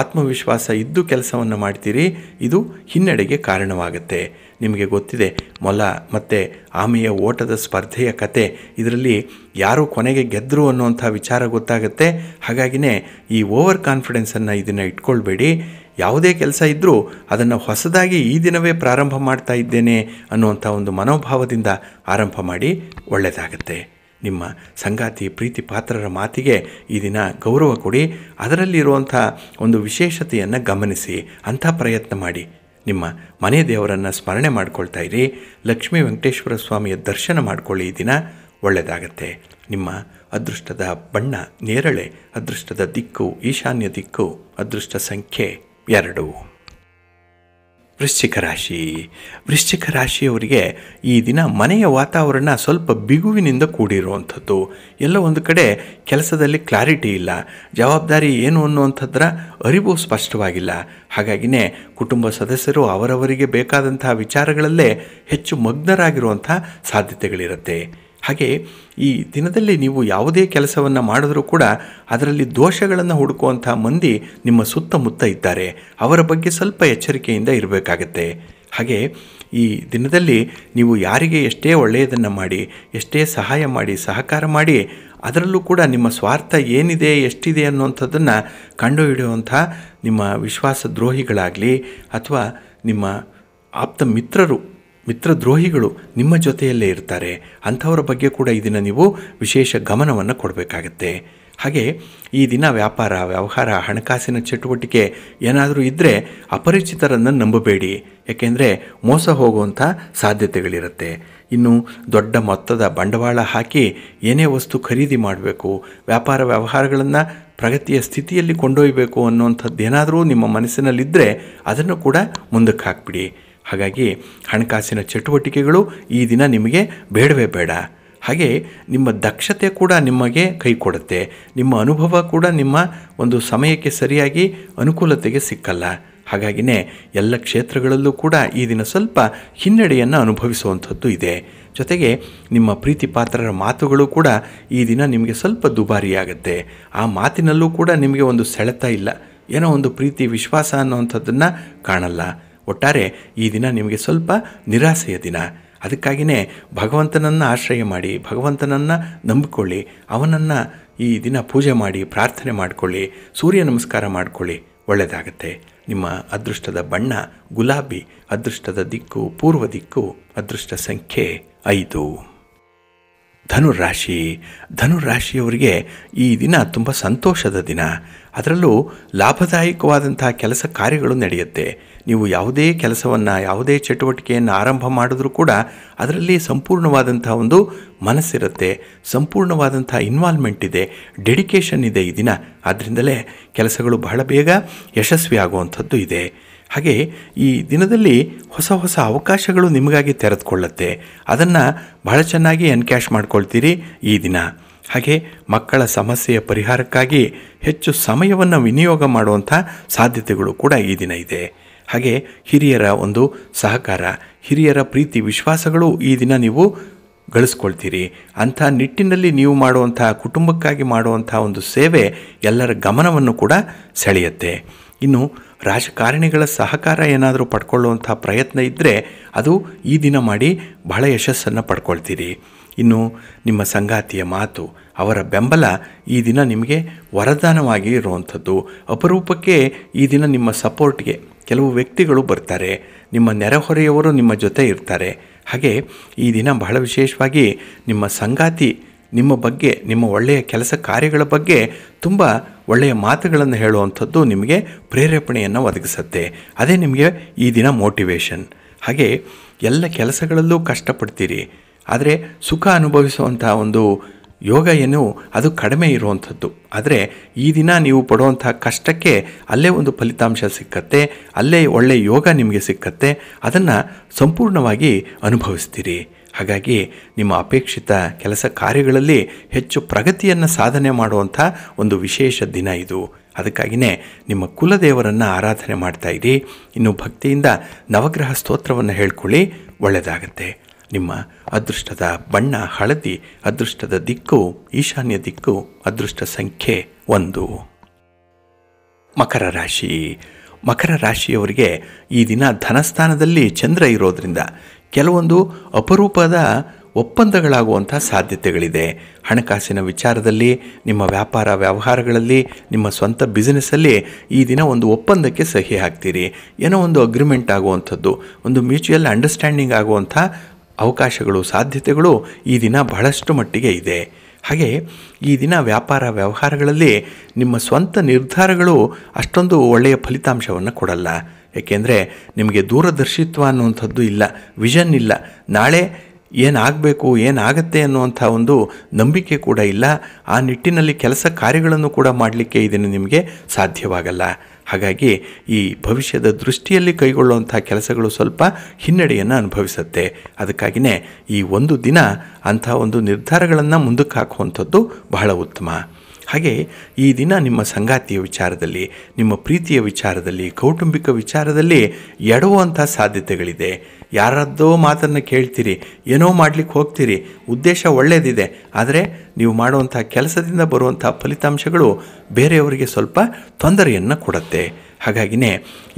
ಆತ್ಮವಿಶ್ವಾಸ ಇದ್ದು ಕೆಲಸವನ್ನು ಮಾಡ್ತೀರಿ. ಇದು ಹಿನ್ನಡೆಗೆ ಕಾರಣವಾಗುತ್ತೆ. ನಿಮಗೆ ಗೊತ್ತಿದೆ, ಮೊಲ ಮತ್ತು ಆಮೆಯ ಓಟದ ಸ್ಪರ್ಧೆಯ ಕತೆ. ಇದರಲ್ಲಿ ಯಾರು ಕೊನೆಗೆ ಗೆದ್ದರು ಅನ್ನುವಂಥ ವಿಚಾರ ಗೊತ್ತಾಗುತ್ತೆ. ಹಾಗಾಗಿನೇ ಈ ಓವರ್ ಕಾನ್ಫಿಡೆನ್ಸನ್ನು ಇದನ್ನು ಇಟ್ಕೊಳ್ಬೇಡಿ. ಯಾವುದೇ ಕೆಲಸ ಇದ್ದರೂ ಅದನ್ನು ಹೊಸದಾಗಿ ಈ ದಿನವೇ ಪ್ರಾರಂಭ ಮಾಡ್ತಾ ಇದ್ದೇನೆ ಅನ್ನುವಂಥ ಒಂದು ಮನೋಭಾವದಿಂದ ಆರಂಭ ಮಾಡಿ, ಒಳ್ಳೆಯದಾಗತ್ತೆ. ನಿಮ್ಮ ಸಂಗಾತಿ ಪ್ರೀತಿ ಪಾತ್ರರ ಮಾತಿಗೆ ಈ ದಿನ ಗೌರವ ಕೊಡಿ. ಅದರಲ್ಲಿರುವಂಥ ಒಂದು ವಿಶೇಷತೆಯನ್ನು ಗಮನಿಸಿ ಅಂಥ ಪ್ರಯತ್ನ ಮಾಡಿ. ನಿಮ್ಮ ಮನೆ ದೇವರನ್ನು ಸ್ಮರಣೆ ಮಾಡ್ಕೊಳ್ತಾ ಇರಿ. ಲಕ್ಷ್ಮೀ ವೆಂಕಟೇಶ್ವರ ಸ್ವಾಮಿಯ ದರ್ಶನ ಮಾಡಿಕೊಳ್ಳಿ. ಈ ದಿನ ಒಳ್ಳೆಯದಾಗತ್ತೆ. ನಿಮ್ಮ ಅದೃಷ್ಟದ ಬಣ್ಣ ನೇರಳೆ, ಅದೃಷ್ಟದ ದಿಕ್ಕು ಈಶಾನ್ಯ ದಿಕ್ಕು, ಅದೃಷ್ಟ ಸಂಖ್ಯೆ 2. ವೃಶ್ಚಿಕ ರಾಶಿಯವರಿಗೆ ಈ ದಿನ ಮನೆಯ ವಾತಾವರಣ ಸ್ವಲ್ಪ ಬಿಗುವಿನಿಂದ ಕೂಡಿರುವಂಥದ್ದು. ಎಲ್ಲ ಒಂದು ಕಡೆ ಕೆಲಸದಲ್ಲಿ ಕ್ಲಾರಿಟಿ ಇಲ್ಲ, ಜವಾಬ್ದಾರಿ ಏನು ಅನ್ನುವಂಥದ್ರ ಅರಿವು ಸ್ಪಷ್ಟವಾಗಿಲ್ಲ. ಹಾಗಾಗಿನೇ ಕುಟುಂಬ ಸದಸ್ಯರು ಅವರವರಿಗೆ ಬೇಕಾದಂಥ ವಿಚಾರಗಳಲ್ಲೇ ಹೆಚ್ಚು ಮಗ್ನರಾಗಿರುವಂಥ ಸಾಧ್ಯತೆಗಳಿರುತ್ತೆ. ಹಾಗೆ ಈ ದಿನದಲ್ಲಿ ನೀವು ಯಾವುದೇ ಕೆಲಸವನ್ನು ಮಾಡಿದ್ರೂ ಕೂಡ ಅದರಲ್ಲಿ ದೋಷಗಳನ್ನು ಹುಡುಕುವಂಥ ಮಂದಿ ನಿಮ್ಮ ಸುತ್ತಮುತ್ತ ಇದ್ದಾರೆ. ಅವರ ಬಗ್ಗೆ ಸ್ವಲ್ಪ ಎಚ್ಚರಿಕೆಯಿಂದ ಇರಬೇಕಾಗತ್ತೆ. ಹಾಗೆ ಈ ದಿನದಲ್ಲಿ ನೀವು ಯಾರಿಗೆ ಎಷ್ಟೇ ಒಳ್ಳೆಯದನ್ನು ಮಾಡಿ, ಎಷ್ಟೇ ಸಹಾಯ ಮಾಡಿ, ಸಹಕಾರ ಮಾಡಿ, ಅದರಲ್ಲೂ ಕೂಡ ನಿಮ್ಮ ಸ್ವಾರ್ಥ ಏನಿದೆ ಎಷ್ಟಿದೆ ಅನ್ನುವಂಥದ್ದನ್ನು ಕಂಡುಹಿಡಿಯುವಂಥ ನಿಮ್ಮ ವಿಶ್ವಾಸ ದ್ರೋಹಿಗಳಾಗಲಿ ಅಥವಾ ನಿಮ್ಮ ಆಪ್ತ ಮಿತ್ರದ್ರೋಹಿಗಳು ನಿಮ್ಮ ಜೊತೆಯಲ್ಲೇ ಇರ್ತಾರೆ. ಅಂಥವರ ಬಗ್ಗೆ ಕೂಡ ಈ ದಿನ ನೀವು ವಿಶೇಷ ಗಮನವನ್ನು ಕೊಡಬೇಕಾಗತ್ತೆ. ಹಾಗೆ ಈ ದಿನ ವ್ಯಾಪಾರ, ವ್ಯವಹಾರ, ಹಣಕಾಸಿನ ಚಟುವಟಿಕೆ ಏನಾದರೂ ಇದ್ದರೆ ಅಪರಿಚಿತರನ್ನು ನಂಬಬೇಡಿ. ಯಾಕೆಂದರೆ ಮೋಸ ಹೋಗುವಂಥ ಸಾಧ್ಯತೆಗಳಿರುತ್ತೆ. ಇನ್ನು ದೊಡ್ಡ ಮೊತ್ತದ ಬಂಡವಾಳ ಹಾಕಿ ಏನೇ ವಸ್ತು ಖರೀದಿ ಮಾಡಬೇಕು, ವ್ಯಾಪಾರ ವ್ಯವಹಾರಗಳನ್ನು ಪ್ರಗತಿಯ ಸ್ಥಿತಿಯಲ್ಲಿ ಕೊಂಡೊಯ್ಯಬೇಕು ಅನ್ನುವಂಥದ್ದೇನಾದರೂ ನಿಮ್ಮ ಮನಸ್ಸಿನಲ್ಲಿದ್ದರೆ ಅದನ್ನು ಕೂಡ ಮುಂದಕ್ಕೆ ಹಾಕಿಬಿಡಿ. ಹಾಗಾಗಿ ಹಣಕಾಸಿನ ಚಟುವಟಿಕೆಗಳು ಈ ದಿನ ನಿಮಗೆ ಬೇಡವೇ ಬೇಡ. ಹಾಗೆ ನಿಮ್ಮ ದಕ್ಷತೆ ಕೂಡ ನಿಮಗೆ ಕೈ ಕೊಡುತ್ತೆ. ನಿಮ್ಮ ಅನುಭವ ಕೂಡ ನಿಮ್ಮ ಒಂದು ಸಮಯಕ್ಕೆ ಸರಿಯಾಗಿ ಅನುಕೂಲತೆಗೆ ಸಿಕ್ಕಲ್ಲ. ಹಾಗಾಗಿನೇ ಎಲ್ಲ ಕ್ಷೇತ್ರಗಳಲ್ಲೂ ಕೂಡ ಈ ದಿನ ಸ್ವಲ್ಪ ಹಿನ್ನಡೆಯನ್ನು ಅನುಭವಿಸುವಂಥದ್ದು ಇದೆ. ಜೊತೆಗೆ ನಿಮ್ಮ ಪ್ರೀತಿ ಪಾತ್ರರ ಮಾತುಗಳು ಕೂಡ ಈ ದಿನ ನಿಮಗೆ ಸ್ವಲ್ಪ ದುಬಾರಿಯಾಗುತ್ತೆ. ಆ ಮಾತಿನಲ್ಲೂ ಕೂಡ ನಿಮಗೆ ಒಂದು ಸೆಳೆತ ಇಲ್ಲ, ಏನೋ ಒಂದು ಪ್ರೀತಿ ವಿಶ್ವಾಸ ಅನ್ನುವಂಥದ್ದನ್ನು ಕಾಣಲ್ಲ. ಒಟ್ಟಾರೆ ಈ ದಿನ ನಿಮಗೆ ಸ್ವಲ್ಪ ನಿರಾಸೆಯ ದಿನ. ಅದಕ್ಕಾಗಿಯೇ ಭಗವಂತನನ್ನು ಆಶ್ರಯ ಮಾಡಿ, ಭಗವಂತನನ್ನು ನಂಬಿಕೊಳ್ಳಿ, ಅವನನ್ನು ಈ ದಿನ ಪೂಜೆ ಮಾಡಿ, ಪ್ರಾರ್ಥನೆ ಮಾಡಿಕೊಳ್ಳಿ, ಸೂರ್ಯ ನಮಸ್ಕಾರ ಮಾಡಿಕೊಳ್ಳಿ, ಒಳ್ಳೆಯದಾಗತ್ತೆ. ನಿಮ್ಮ ಅದೃಷ್ಟದ ಬಣ್ಣ ಗುಲಾಬಿ, ಅದೃಷ್ಟದ ದಿಕ್ಕು ಪೂರ್ವ ದಿಕ್ಕು, ಅದೃಷ್ಟ ಸಂಖ್ಯೆ 5. ಧನುರಾಶಿಯವರಿಗೆ ಈ ದಿನ ತುಂಬ ಸಂತೋಷದ ದಿನ. ಅದರಲ್ಲೂ ಲಾಭದಾಯಕವಾದಂಥ ಕೆಲಸ ಕಾರ್ಯಗಳು ನಡೆಯುತ್ತೆ. ನೀವು ಯಾವುದೇ ಕೆಲಸವನ್ನು, ಯಾವುದೇ ಚಟುವಟಿಕೆಯನ್ನು ಆರಂಭ ಮಾಡಿದ್ರೂ ಕೂಡ ಅದರಲ್ಲಿ ಸಂಪೂರ್ಣವಾದಂಥ ಒಂದು ಮನಸ್ಸಿರುತ್ತೆ, ಸಂಪೂರ್ಣವಾದಂಥ ಇನ್ವಾಲ್ವ್ಮೆಂಟ್ ಇದೆ, ಡೆಡಿಕೇಶನ್ ಇದೆ ಈ ದಿನ. ಆದ್ದರಿಂದಲೇ ಕೆಲಸಗಳು ಬಹಳ ಬೇಗ ಯಶಸ್ವಿ ಆಗುವಂಥದ್ದು ಇದೆ. ಹಾಗೆ ಈ ದಿನದಲ್ಲಿ ಹೊಸ ಹೊಸ ಅವಕಾಶಗಳು ನಿಮಗಾಗಿ ತೆರೆದುಕೊಳ್ಳುತ್ತೆ. ಅದನ್ನು ಬಹಳ ಚೆನ್ನಾಗಿ ಎನ್ಕ್ಯಾಶ್ ಮಾಡ್ಕೊಳ್ತೀರಿ ಈ ದಿನ. ಹಾಗೆ ಮಕ್ಕಳ ಸಮಸ್ಯೆಯ ಪರಿಹಾರಕ್ಕಾಗಿ ಹೆಚ್ಚು ಸಮಯವನ್ನು ವಿನಿಯೋಗ ಮಾಡುವಂಥ ಸಾಧ್ಯತೆಗಳು ಕೂಡ ಈ ದಿನ ಇದೆ. ಹಾಗೆ ಹಿರಿಯರ ಒಂದು ಸಹಕಾರ, ಹಿರಿಯರ ಪ್ರೀತಿ ವಿಶ್ವಾಸಗಳು ಈ ದಿನ ನೀವು ಗಳಿಸ್ಕೊಳ್ತೀರಿ. ಅಂಥ ನಿಟ್ಟಿನಲ್ಲಿ ನೀವು ಮಾಡುವಂಥ, ಕುಟುಂಬಕ್ಕಾಗಿ ಮಾಡುವಂಥ ಒಂದು ಸೇವೆ ಎಲ್ಲರ ಗಮನವನ್ನು ಕೂಡ ಸೆಳೆಯುತ್ತೆ. ಇನ್ನು ರಾಜಕಾರಣಿಗಳ ಸಹಕಾರ ಏನಾದರೂ ಪಡ್ಕೊಳ್ಳುವಂಥ ಪ್ರಯತ್ನ ಇದ್ದರೆ ಅದು ಈ ದಿನ ಮಾಡಿ ಬಹಳ ಯಶಸ್ಸನ್ನು ಪಡ್ಕೊಳ್ತೀರಿ. ಇನ್ನು ನಿಮ್ಮ ಸಂಗಾತಿಯ ಮಾತು, ಅವರ ಬೆಂಬಲ ಈ ದಿನ ನಿಮಗೆ ವರದಾನವಾಗಿ ಇರುವಂಥದ್ದು. ಅಪರೂಪಕ್ಕೆ ಈ ದಿನ ನಿಮ್ಮ ಸಪೋರ್ಟ್ಗೆ ಕೆಲವು ವ್ಯಕ್ತಿಗಳು ಬರ್ತಾರೆ, ನಿಮ್ಮ ನೆರೆಹೊರೆಯವರು ನಿಮ್ಮ ಜೊತೆ ಇರ್ತಾರೆ. ಹಾಗೆ ಈ ದಿನ ಬಹಳ ವಿಶೇಷವಾಗಿ ನಿಮ್ಮ ಸಂಗಾತಿ ನಿಮ್ಮ ಬಗ್ಗೆ, ನಿಮ್ಮ ಒಳ್ಳೆಯ ಕೆಲಸ ಕಾರ್ಯಗಳ ಬಗ್ಗೆ ತುಂಬ ಒಳ್ಳೆಯ ಮಾತುಗಳನ್ನು ಹೇಳುವಂಥದ್ದು ನಿಮಗೆ ಪ್ರೇರೇಪಣೆಯನ್ನು ಒದಗಿಸುತ್ತೆ. ಅದೇ ನಿಮಗೆ ಈ ದಿನ ಮೋಟಿವೇಶನ್. ಹಾಗೆ ಎಲ್ಲ ಕೆಲಸಗಳಲ್ಲೂ ಕಷ್ಟಪಡ್ತೀರಿ, ಆದರೆ ಸುಖ ಅನುಭವಿಸುವಂಥ ಒಂದು ಯೋಗ ಏನು ಅದು ಕಡಿಮೆ ಇರುವಂಥದ್ದು. ಆದರೆ ಈ ದಿನ ನೀವು ಪಡುವಂಥ ಕಷ್ಟಕ್ಕೆ ಅಲ್ಲೇ ಒಂದು ಫಲಿತಾಂಶ ಸಿಕ್ಕತ್ತೆ, ಅಲ್ಲೇ ಒಳ್ಳೆಯ ಯೋಗ ನಿಮಗೆ ಸಿಕ್ಕತ್ತೆ, ಅದನ್ನು ಸಂಪೂರ್ಣವಾಗಿ ಅನುಭವಿಸ್ತೀರಿ. ಹಾಗಾಗಿ ನಿಮ್ಮ ಅಪೇಕ್ಷಿತ ಕೆಲಸ ಕಾರ್ಯಗಳಲ್ಲಿ ಹೆಚ್ಚು ಪ್ರಗತಿಯನ್ನು ಸಾಧನೆ ಮಾಡುವಂಥ ಒಂದು ವಿಶೇಷ ದಿನ ಇದು. ಅದಕ್ಕಾಗಿಯೇ ನಿಮ್ಮ ಕುಲದೇವರನ್ನು ಆರಾಧನೆ ಮಾಡ್ತಾಯಿರಿ. ಇನ್ನು ಭಕ್ತಿಯಿಂದ ನವಗ್ರಹ ಸ್ತೋತ್ರವನ್ನು ಹೇಳ್ಕೊಳ್ಳಿ, ಒಳ್ಳೆಯದಾಗತ್ತೆ. ನಿಮ್ಮ ಅದೃಷ್ಟದ ಬಣ್ಣ ಹಳದಿ, ಅದೃಷ್ಟದ ದಿಕ್ಕು ಈಶಾನ್ಯ ದಿಕ್ಕು, ಅದೃಷ್ಟ ಸಂಖ್ಯೆ 1. ಮಕರ ರಾಶಿ. ಮಕರ ರಾಶಿಯವರಿಗೆ ಈ ದಿನ ಧನಸ್ಥಾನದಲ್ಲಿ ಚಂದ್ರ ಇರೋದರಿಂದ ಕೆಲವೊಂದು ಅಪರೂಪದ ಒಪ್ಪಂದಗಳಾಗುವಂಥ ಸಾಧ್ಯತೆಗಳಿದೆ. ಹಣಕಾಸಿನ ವಿಚಾರದಲ್ಲಿ, ನಿಮ್ಮ ವ್ಯಾಪಾರ ವ್ಯವಹಾರಗಳಲ್ಲಿ, ನಿಮ್ಮ ಸ್ವಂತ ಬಿಸ್ನೆಸ್ಸಲ್ಲಿ ಈ ದಿನ ಒಂದು ಒಪ್ಪಂದಕ್ಕೆ ಸಹಿ ಹಾಕ್ತೀರಿ. ಏನೋ ಒಂದು ಅಗ್ರಿಮೆಂಟ್ ಆಗುವಂಥದ್ದು, ಒಂದು ಮ್ಯೂಚುವಲ್ ಅಂಡರ್ಸ್ಟ್ಯಾಂಡಿಂಗ್ ಆಗುವಂಥ ಅವಕಾಶಗಳು, ಸಾಧ್ಯತೆಗಳು ಈ ದಿನ ಬಹಳಷ್ಟು ಮಟ್ಟಿಗೆ ಇದೆ. ಹಾಗೆ ಈ ದಿನ ವ್ಯಾಪಾರ ವ್ಯವಹಾರಗಳಲ್ಲಿ ನಿಮ್ಮ ಸ್ವಂತ ನಿರ್ಧಾರಗಳು ಅಷ್ಟೊಂದು ಒಳ್ಳೆಯ ಫಲಿತಾಂಶವನ್ನು ಕೊಡಲ್ಲ. ಏಕೆಂದರೆ ನಿಮಗೆ ದೂರದರ್ಶಿತ್ವ ಅನ್ನುವಂಥದ್ದು ಇಲ್ಲ, ವಿಷನ್ ಇಲ್ಲ. ನಾಳೆ ಏನಾಗಬೇಕು, ಏನಾಗತ್ತೆ ಅನ್ನುವಂಥ ಒಂದು ನಂಬಿಕೆ ಕೂಡ ಇಲ್ಲ. ಆ ನಿಟ್ಟಿನಲ್ಲಿ ಕೆಲಸ ಕಾರ್ಯಗಳನ್ನು ಕೂಡ ಮಾಡಲಿಕ್ಕೆ ಇದನ್ನು ನಿಮಗೆ ಸಾಧ್ಯವಾಗಲ್ಲ. ಹಾಗಾಗಿ ಈ ಭವಿಷ್ಯದ ದೃಷ್ಟಿಯಲ್ಲಿ ಕೈಗೊಳ್ಳುವಂಥ ಕೆಲಸಗಳು ಸ್ವಲ್ಪ ಹಿನ್ನಡೆಯನ್ನು ಅನುಭವಿಸುತ್ತೆ. ಅದಕ್ಕಾಗಿಯೇ ಈ ಒಂದು ದಿನ ಅಂಥ ಒಂದು ನಿರ್ಧಾರಗಳನ್ನು ಮುಂದಕ್ಕೆ ಹಾಕುವಂಥದ್ದು ಬಹಳ ಉತ್ತಮ. ಹಾಗೆ ಈ ದಿನ ನಿಮ್ಮ ಸಂಗಾತಿಯ ವಿಚಾರದಲ್ಲಿ, ನಿಮ್ಮ ಪ್ರೀತಿಯ ವಿಚಾರದಲ್ಲಿ, ಕೌಟುಂಬಿಕ ವಿಚಾರದಲ್ಲಿ ಎಡುವಂಥ ಸಾಧ್ಯತೆಗಳಿದೆ. ಯಾರದ್ದೋ ಮಾತನ್ನು ಕೇಳ್ತೀರಿ, ಏನೋ ಮಾಡಲಿಕ್ಕೆ ಹೋಗ್ತೀರಿ, ಉದ್ದೇಶ ಒಳ್ಳೆಯದಿದೆ, ಆದರೆ ನೀವು ಮಾಡುವಂಥ ಕೆಲಸದಿಂದ ಬರುವಂಥ ಫಲಿತಾಂಶಗಳು ಬೇರೆಯವರಿಗೆ ಸ್ವಲ್ಪ ತೊಂದರೆಯನ್ನು ಕೊಡುತ್ತೆ. ಹಾಗಾಗಿಯೇ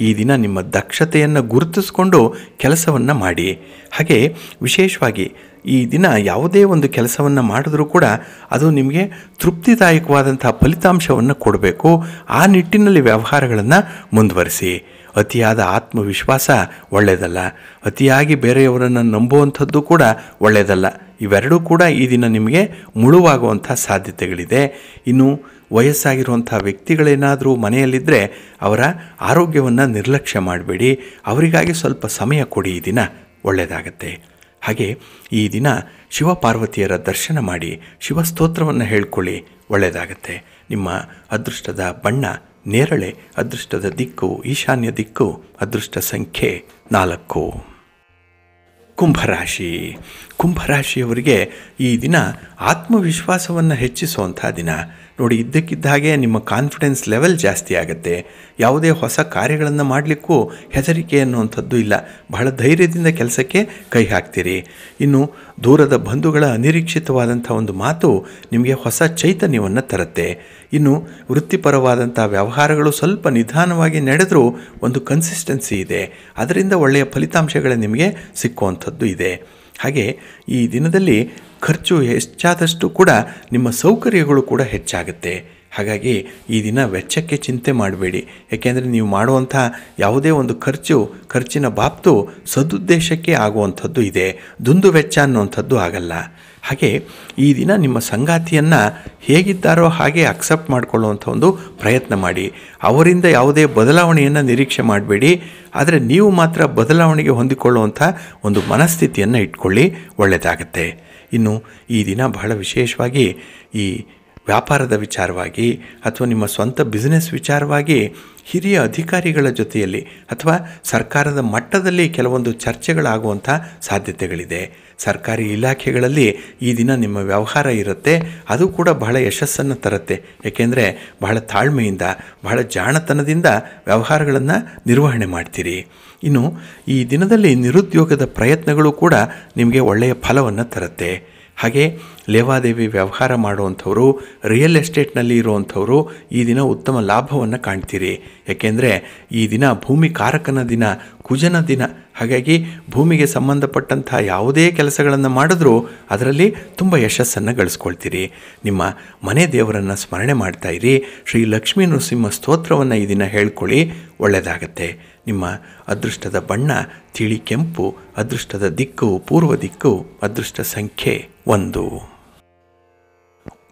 ಈ ದಿನ ನಿಮ್ಮ ದಕ್ಷತೆಯನ್ನು ಗುರುತಿಸಿಕೊಂಡು ಕೆಲಸವನ್ನು ಮಾಡಿ. ಹಾಗೆ ವಿಶೇಷವಾಗಿ ಈ ದಿನ ಯಾವುದೇ ಒಂದು ಕೆಲಸವನ್ನು ಮಾಡಿದ್ರೂ ಕೂಡ ಅದು ನಿಮಗೆ ತೃಪ್ತಿದಾಯಕವಾದಂಥ ಫಲಿತಾಂಶವನ್ನು ಕೊಡಬೇಕು. ಆ ನಿಟ್ಟಿನಲ್ಲಿ ವ್ಯವಹಾರಗಳನ್ನು ಮುಂದುವರಿಸಿ. ಅತಿಯಾದ ಆತ್ಮವಿಶ್ವಾಸ ಒಳ್ಳೆಯದಲ್ಲ, ಅತಿಯಾಗಿ ಬೇರೆಯವರನ್ನು ನಂಬುವಂಥದ್ದು ಕೂಡ ಒಳ್ಳೆಯದಲ್ಲ. ಇವೆರಡೂ ಕೂಡ ಈ ದಿನ ನಿಮಗೆ ಮುಳುವಾಗುವಂಥ ಸಾಧ್ಯತೆಗಳಿದೆ. ಇನ್ನು ವಯಸ್ಸಾಗಿರುವಂಥ ವ್ಯಕ್ತಿಗಳೇನಾದರೂ ಮನೆಯಲ್ಲಿದ್ದರೆ ಅವರ ಆರೋಗ್ಯವನ್ನು ನಿರ್ಲಕ್ಷ್ಯ ಮಾಡಬೇಡಿ, ಅವರಿಗಾಗಿ ಸ್ವಲ್ಪ ಸಮಯ ಕೊಡಿ. ಈ ದಿನ ಒಳ್ಳೆಯದಾಗತ್ತೆ. ಹಾಗೆ ಈ ದಿನ ಶಿವಪಾರ್ವತಿಯರ ದರ್ಶನ ಮಾಡಿ ಶಿವಸ್ತೋತ್ರವನ್ನು ಹೇಳ್ಕೊಳ್ಳಿ, ಒಳ್ಳೆಯದಾಗತ್ತೆ. ನಿಮ್ಮ ಅದೃಷ್ಟದ ಬಣ್ಣ ನೇರಳೆ, ಅದೃಷ್ಟದ ದಿಕ್ಕು ಈಶಾನ್ಯ ದಿಕ್ಕು, ಅದೃಷ್ಟ ಸಂಖ್ಯೆ 4. ಕುಂಭರಾಶಿ. ಕುಂಭರಾಶಿಯವರಿಗೆ ಈ ದಿನ ಆತ್ಮವಿಶ್ವಾಸವನ್ನು ಹೆಚ್ಚಿಸುವಂಥ ದಿನ. ನೋಡಿ, ಇದ್ದಕ್ಕಿದ್ದ ಹಾಗೆ ನಿಮ್ಮ ಕಾನ್ಫಿಡೆನ್ಸ್ ಲೆವೆಲ್ ಜಾಸ್ತಿ ಆಗುತ್ತೆ. ಯಾವುದೇ ಹೊಸ ಕಾರ್ಯಗಳನ್ನು ಮಾಡಲಿಕ್ಕೂ ಹೆದರಿಕೆ ಅನ್ನುವಂಥದ್ದು ಇಲ್ಲ. ಬಹಳ ಧೈರ್ಯದಿಂದ ಕೆಲಸಕ್ಕೆ ಕೈ ಹಾಕ್ತೀರಿ. ಇನ್ನು ದೂರದ ಬಂಧುಗಳ ಅನಿರೀಕ್ಷಿತವಾದಂಥ ಒಂದು ಮಾತು ನಿಮಗೆ ಹೊಸ ಚೈತನ್ಯವನ್ನು ತರುತ್ತೆ. ಇನ್ನು ವೃತ್ತಿಪರವಾದಂಥ ವ್ಯವಹಾರಗಳು ಸ್ವಲ್ಪ ನಿಧಾನವಾಗಿ ನಡೆದರೂ ಒಂದು ಕನ್ಸಿಸ್ಟೆನ್ಸಿ ಇದೆ, ಅದರಿಂದ ಒಳ್ಳೆಯ ಫಲಿತಾಂಶಗಳು ನಿಮಗೆ ಸಿಕ್ಕುವಂಥದ್ದು ಇದೆ. ಹಾಗೆ ಈ ದಿನದಲ್ಲಿ ಖರ್ಚು ಹೆಚ್ಚಾದಷ್ಟು ಕೂಡ ನಿಮ್ಮ ಸೌಕರ್ಯಗಳು ಕೂಡ ಹೆಚ್ಚಾಗುತ್ತೆ. ಹಾಗಾಗಿ ಈ ದಿನ ವೆಚ್ಚಕ್ಕೆ ಚಿಂತೆ ಮಾಡಬೇಡಿ. ಏಕೆಂದರೆ ನೀವು ಮಾಡುವಂಥ ಯಾವುದೇ ಒಂದು ಖರ್ಚಿನ ಬಾಬ್ತು ಸದುದ್ದೇಶಕ್ಕೆ ಆಗುವಂಥದ್ದು ಇದೆ, ದುಂದು ವೆಚ್ಚ ಅನ್ನುವಂಥದ್ದು ಆಗಲ್ಲ. ಹಾಗೆ ಈ ದಿನ ನಿಮ್ಮ ಸಂಗಾತಿಯನ್ನು ಹೇಗಿದ್ದಾರೋ ಹಾಗೆ ಅಕ್ಸೆಪ್ಟ್ ಮಾಡಿಕೊಳ್ಳುವಂಥ ಒಂದು ಪ್ರಯತ್ನ ಮಾಡಿ. ಅವರಿಂದ ಯಾವುದೇ ಬದಲಾವಣೆಯನ್ನು ನಿರೀಕ್ಷೆ ಮಾಡಬೇಡಿ, ಆದರೆ ನೀವು ಮಾತ್ರ ಬದಲಾವಣೆಗೆ ಹೊಂದಿಕೊಳ್ಳುವಂಥ ಒಂದು ಮನಸ್ಥಿತಿಯನ್ನು ಇಟ್ಕೊಳ್ಳಿ, ಒಳ್ಳೆಯದಾಗತ್ತೆ. ಇನ್ನು ಈ ದಿನ ಬಹಳ ವಿಶೇಷವಾಗಿ ಈ ವ್ಯಾಪಾರದ ವಿಚಾರವಾಗಿ ಅಥವಾ ನಿಮ್ಮ ಸ್ವಂತ ಬಿಸ್ನೆಸ್ ವಿಚಾರವಾಗಿ ಹಿರಿಯ ಅಧಿಕಾರಿಗಳ ಜೊತೆಯಲ್ಲಿ ಅಥವಾ ಸರ್ಕಾರದ ಮಟ್ಟದಲ್ಲಿ ಕೆಲವೊಂದು ಚರ್ಚೆಗಳಾಗುವಂಥ ಸಾಧ್ಯತೆಗಳಿದೆ. ಸರ್ಕಾರಿ ಇಲಾಖೆಗಳಲ್ಲಿ ಈ ದಿನ ನಿಮ್ಮ ವ್ಯವಹಾರ ಇರುತ್ತೆ, ಅದು ಕೂಡ ಬಹಳ ಯಶಸ್ಸನ್ನು ತರುತ್ತೆ. ಏಕೆಂದರೆ ಬಹಳ ತಾಳ್ಮೆಯಿಂದ, ಬಹಳ ಜಾಣತನದಿಂದ ವ್ಯವಹಾರಗಳನ್ನು ನಿರ್ವಹಣೆ ಮಾಡ್ತೀರಿ. ಇನ್ನು ಈ ದಿನದಲ್ಲಿ ನಿರುದ್ಯೋಗದ ಪ್ರಯತ್ನಗಳು ಕೂಡ ನಿಮಗೆ ಒಳ್ಳೆಯ ಫಲವನ್ನು ತರುತ್ತೆ. ಹಾಗೆ ಲೇವಾದೇವಿ ವ್ಯವಹಾರ ಮಾಡುವಂಥವರು, ರಿಯಲ್ ಎಸ್ಟೇಟ್ನಲ್ಲಿ ಇರುವಂಥವರು ಈ ದಿನ ಉತ್ತಮ ಲಾಭವನ್ನು ಕಾಣ್ತೀರಿ. ಏಕೆಂದರೆ ಈ ದಿನ ಭೂಮಿ ಕಾರಕನ ದಿನ, ಕುಜನ ದಿನ. ಹಾಗಾಗಿ ಭೂಮಿಗೆ ಸಂಬಂಧಪಟ್ಟಂಥ ಯಾವುದೇ ಕೆಲಸಗಳನ್ನು ಮಾಡಿದ್ರೂ ಅದರಲ್ಲಿ ತುಂಬ ಯಶಸ್ಸನ್ನು ಗಳಿಸ್ಕೊಳ್ತೀರಿ. ನಿಮ್ಮ ಮನೆ ದೇವರನ್ನು ಸ್ಮರಣೆ ಮಾಡ್ತಾಯಿರಿ. ಶ್ರೀ ಲಕ್ಷ್ಮೀ ನರಸಿಂಹ ಸ್ತೋತ್ರವನ್ನು ಈ ದಿನ ಹೇಳ್ಕೊಳ್ಳಿ, ಒಳ್ಳೆಯದಾಗತ್ತೆ. ನಿಮ್ಮ ಅದೃಷ್ಟದ ಬಣ್ಣ ತಿಳಿ ಕೆಂಪು, ಅದೃಷ್ಟದ ದಿಕ್ಕು ಪೂರ್ವ ದಿಕ್ಕು, ಅದೃಷ್ಟ ಸಂಖ್ಯೆ 1.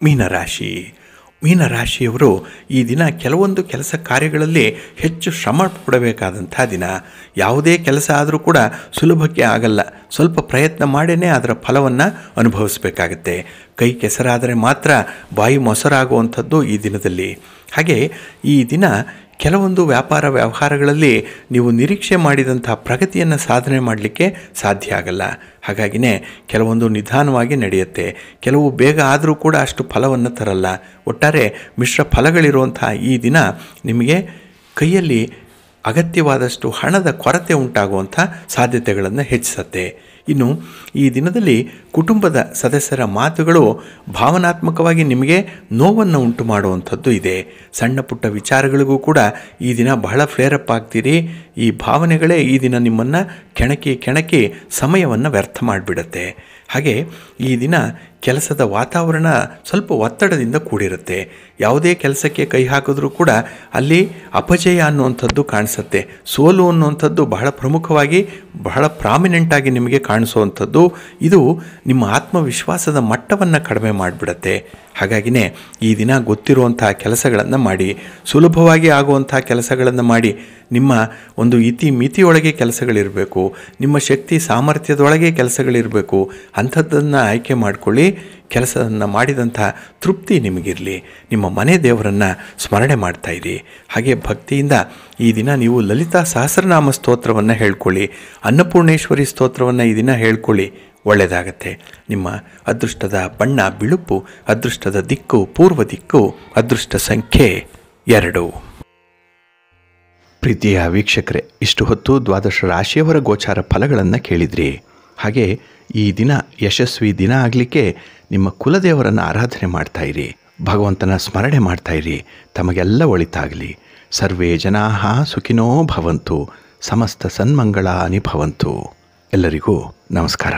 ಮೀನರಾಶಿ. ಮೀನರಾಶಿಯವರು ಈ ದಿನ ಕೆಲವೊಂದು ಕೆಲಸ ಕಾರ್ಯಗಳಲ್ಲಿ ಹೆಚ್ಚು ಶ್ರಮ ಪಡಬೇಕಾದಂಥ ದಿನ. ಯಾವುದೇ ಕೆಲಸ ಆದರೂ ಕೂಡ ಸುಲಭಕ್ಕೆ ಆಗಲ್ಲ. ಸ್ವಲ್ಪ ಪ್ರಯತ್ನ ಮಾಡೇ ಅದರ ಫಲವನ್ನು ಅನುಭವಿಸಬೇಕಾಗತ್ತೆ. ಕೈ ಕೆಸರಾದರೆ ಮಾತ್ರ ಬಾಯಿ ಮೊಸರಾಗುವಂಥದ್ದು ಈ ದಿನದಲ್ಲಿ. ಹಾಗೆ ಈ ದಿನ ಕೆಲವೊಂದು ವ್ಯಾಪಾರ ವ್ಯವಹಾರಗಳಲ್ಲಿ ನೀವು ನಿರೀಕ್ಷೆ ಮಾಡಿದಂಥ ಪ್ರಗತಿಯನ್ನು ಸಾಧನೆ ಮಾಡಲಿಕ್ಕೆ ಸಾಧ್ಯ ಆಗಲ್ಲ. ಹಾಗಾಗಿನೇ ಕೆಲವೊಂದು ನಿಧಾನವಾಗಿ ನಡೆಯುತ್ತೆ, ಕೆಲವು ಬೇಗ ಆದರೂ ಕೂಡ ಅಷ್ಟು ಫಲವನ್ನು ತರಲ್ಲ. ಒಟ್ಟಾರೆ ಮಿಶ್ರ ಫಲಗಳಿರುವಂಥ ಈ ದಿನ ನಿಮಗೆ ಕೈಯಲ್ಲಿ ಅಗತ್ಯವಾದಷ್ಟು ಹಣದ ಕೊರತೆ ಉಂಟಾಗುವಂಥ ಸಾಧ್ಯತೆಗಳನ್ನು ಹೆಚ್ಚಿಸುತ್ತೆ. ಇನ್ನು ಈ ದಿನದಲ್ಲಿ ಕುಟುಂಬದ ಸದಸ್ಯರ ಮಾತುಗಳು ಭಾವನಾತ್ಮಕವಾಗಿ ನಿಮಗೆ ನೋವನ್ನು ಉಂಟು ಮಾಡುವಂಥದ್ದು ಇದೆ. ಸಣ್ಣ ಪುಟ್ಟ ವಿಚಾರಗಳಿಗೂ ಕೂಡ ಈ ದಿನ ಬಹಳ ಫ್ಲೇರಪ್ ಆಗ್ತೀರಿ. ಈ ಭಾವನೆಗಳೇ ಈ ದಿನ ನಿಮ್ಮನ್ನು ಕೆಣಕಿ ಸಮಯವನ್ನು ವ್ಯರ್ಥ ಮಾಡಿಬಿಡುತ್ತೆ. ಹಾಗೆ ಈ ದಿನ ಕೆಲಸದ ವಾತಾವರಣ ಸ್ವಲ್ಪ ಒತ್ತಡದಿಂದ ಕೂಡಿರುತ್ತೆ. ಯಾವುದೇ ಕೆಲಸಕ್ಕೆ ಕೈ ಹಾಕಿದ್ರೂ ಕೂಡ ಅಲ್ಲಿ ಅಪಜಯ ಅನ್ನುವಂಥದ್ದು ಕಾಣಿಸುತ್ತೆ. ಸೋಲು ಅನ್ನುವಂಥದ್ದು ಬಹಳ ಪ್ರಮುಖವಾಗಿ ಬಹಳ ಪ್ರಾಮಿನೆಂಟಾಗಿ ನಿಮಗೆ ಕಾಣಿಸುವಂಥದ್ದು. ಇದು ನಿಮ್ಮ ಆತ್ಮವಿಶ್ವಾಸದ ಮಟ್ಟವನ್ನು ಕಡಿಮೆ ಮಾಡಿಬಿಡುತ್ತೆ. ಹಾಗಾಗಿನೇ ಈ ದಿನ ಗೊತ್ತಿರುವಂಥ ಕೆಲಸಗಳನ್ನು ಮಾಡಿ, ಸುಲಭವಾಗಿ ಆಗುವಂಥ ಕೆಲಸಗಳನ್ನು ಮಾಡಿ. ನಿಮ್ಮ ಒಂದು ಮಿತಿಯೊಳಗೆ ಕೆಲಸಗಳಿರಬೇಕು, ನಿಮ್ಮ ಶಕ್ತಿ ಸಾಮರ್ಥ್ಯದೊಳಗೆ ಕೆಲಸಗಳಿರಬೇಕು. ಅಂಥದ್ದನ್ನು ಆಯ್ಕೆ ಮಾಡಿಕೊಳ್ಳಿ. ಕೆಲಸವನ್ನು ಮಾಡಿದಂಥ ತೃಪ್ತಿ ನಿಮಗಿರಲಿ. ನಿಮ್ಮ ಮನೆ ದೇವರನ್ನು ಸ್ಮರಣೆ ಮಾಡ್ತಾಯಿರಿ. ಹಾಗೆ ಭಕ್ತಿಯಿಂದ ಈ ದಿನ ನೀವು ಲಲಿತಾ ಸಹಸ್ರನಾಮ ಸ್ತೋತ್ರವನ್ನು ಹೇಳ್ಕೊಳ್ಳಿ, ಅನ್ನಪೂರ್ಣೇಶ್ವರಿ ಸ್ತೋತ್ರವನ್ನು ಈ ದಿನ ಹೇಳ್ಕೊಳ್ಳಿ, ಒಳ್ಳೆಯದಾಗತ್ತೆ. ನಿಮ್ಮ ಅದೃಷ್ಟದ ಬಣ್ಣ ಬಿಳುಪು, ಅದೃಷ್ಟದ ದಿಕ್ಕು ಪೂರ್ವ ದಿಕ್ಕು, ಅದೃಷ್ಟ ಸಂಖ್ಯೆ 2. ಪ್ರೀತಿಯ ವೀಕ್ಷಕರೇ, ಇಷ್ಟು ಹೊತ್ತು 12 ರಾಶಿಯವರ ಗೋಚಾರ ಫಲಗಳನ್ನು ಕೇಳಿದ್ರಿ. ಹಾಗೆ ಈ ದಿನ ಯಶಸ್ವಿ ದಿನ ಆಗಲಿಕ್ಕೆ ನಿಮ್ಮ ಕುಲದೇವರನ್ನು ಆರಾಧನೆ ಮಾಡ್ತಾಯಿರಿ, ಭಗವಂತನ ಸ್ಮರಣೆ ಮಾಡ್ತಾಯಿರಿ. ತಮಗೆಲ್ಲ ಒಳಿತಾಗಲಿ. ಸರ್ವೇ ಜನಾಃ ಸುಖಿನೋ ಭವಂತು, ಸಮಸ್ತ ಸನ್ಮಂಗಳಾನಿ ಭವಂತು. ಎಲ್ಲರಿಗೂ ನಮಸ್ಕಾರ.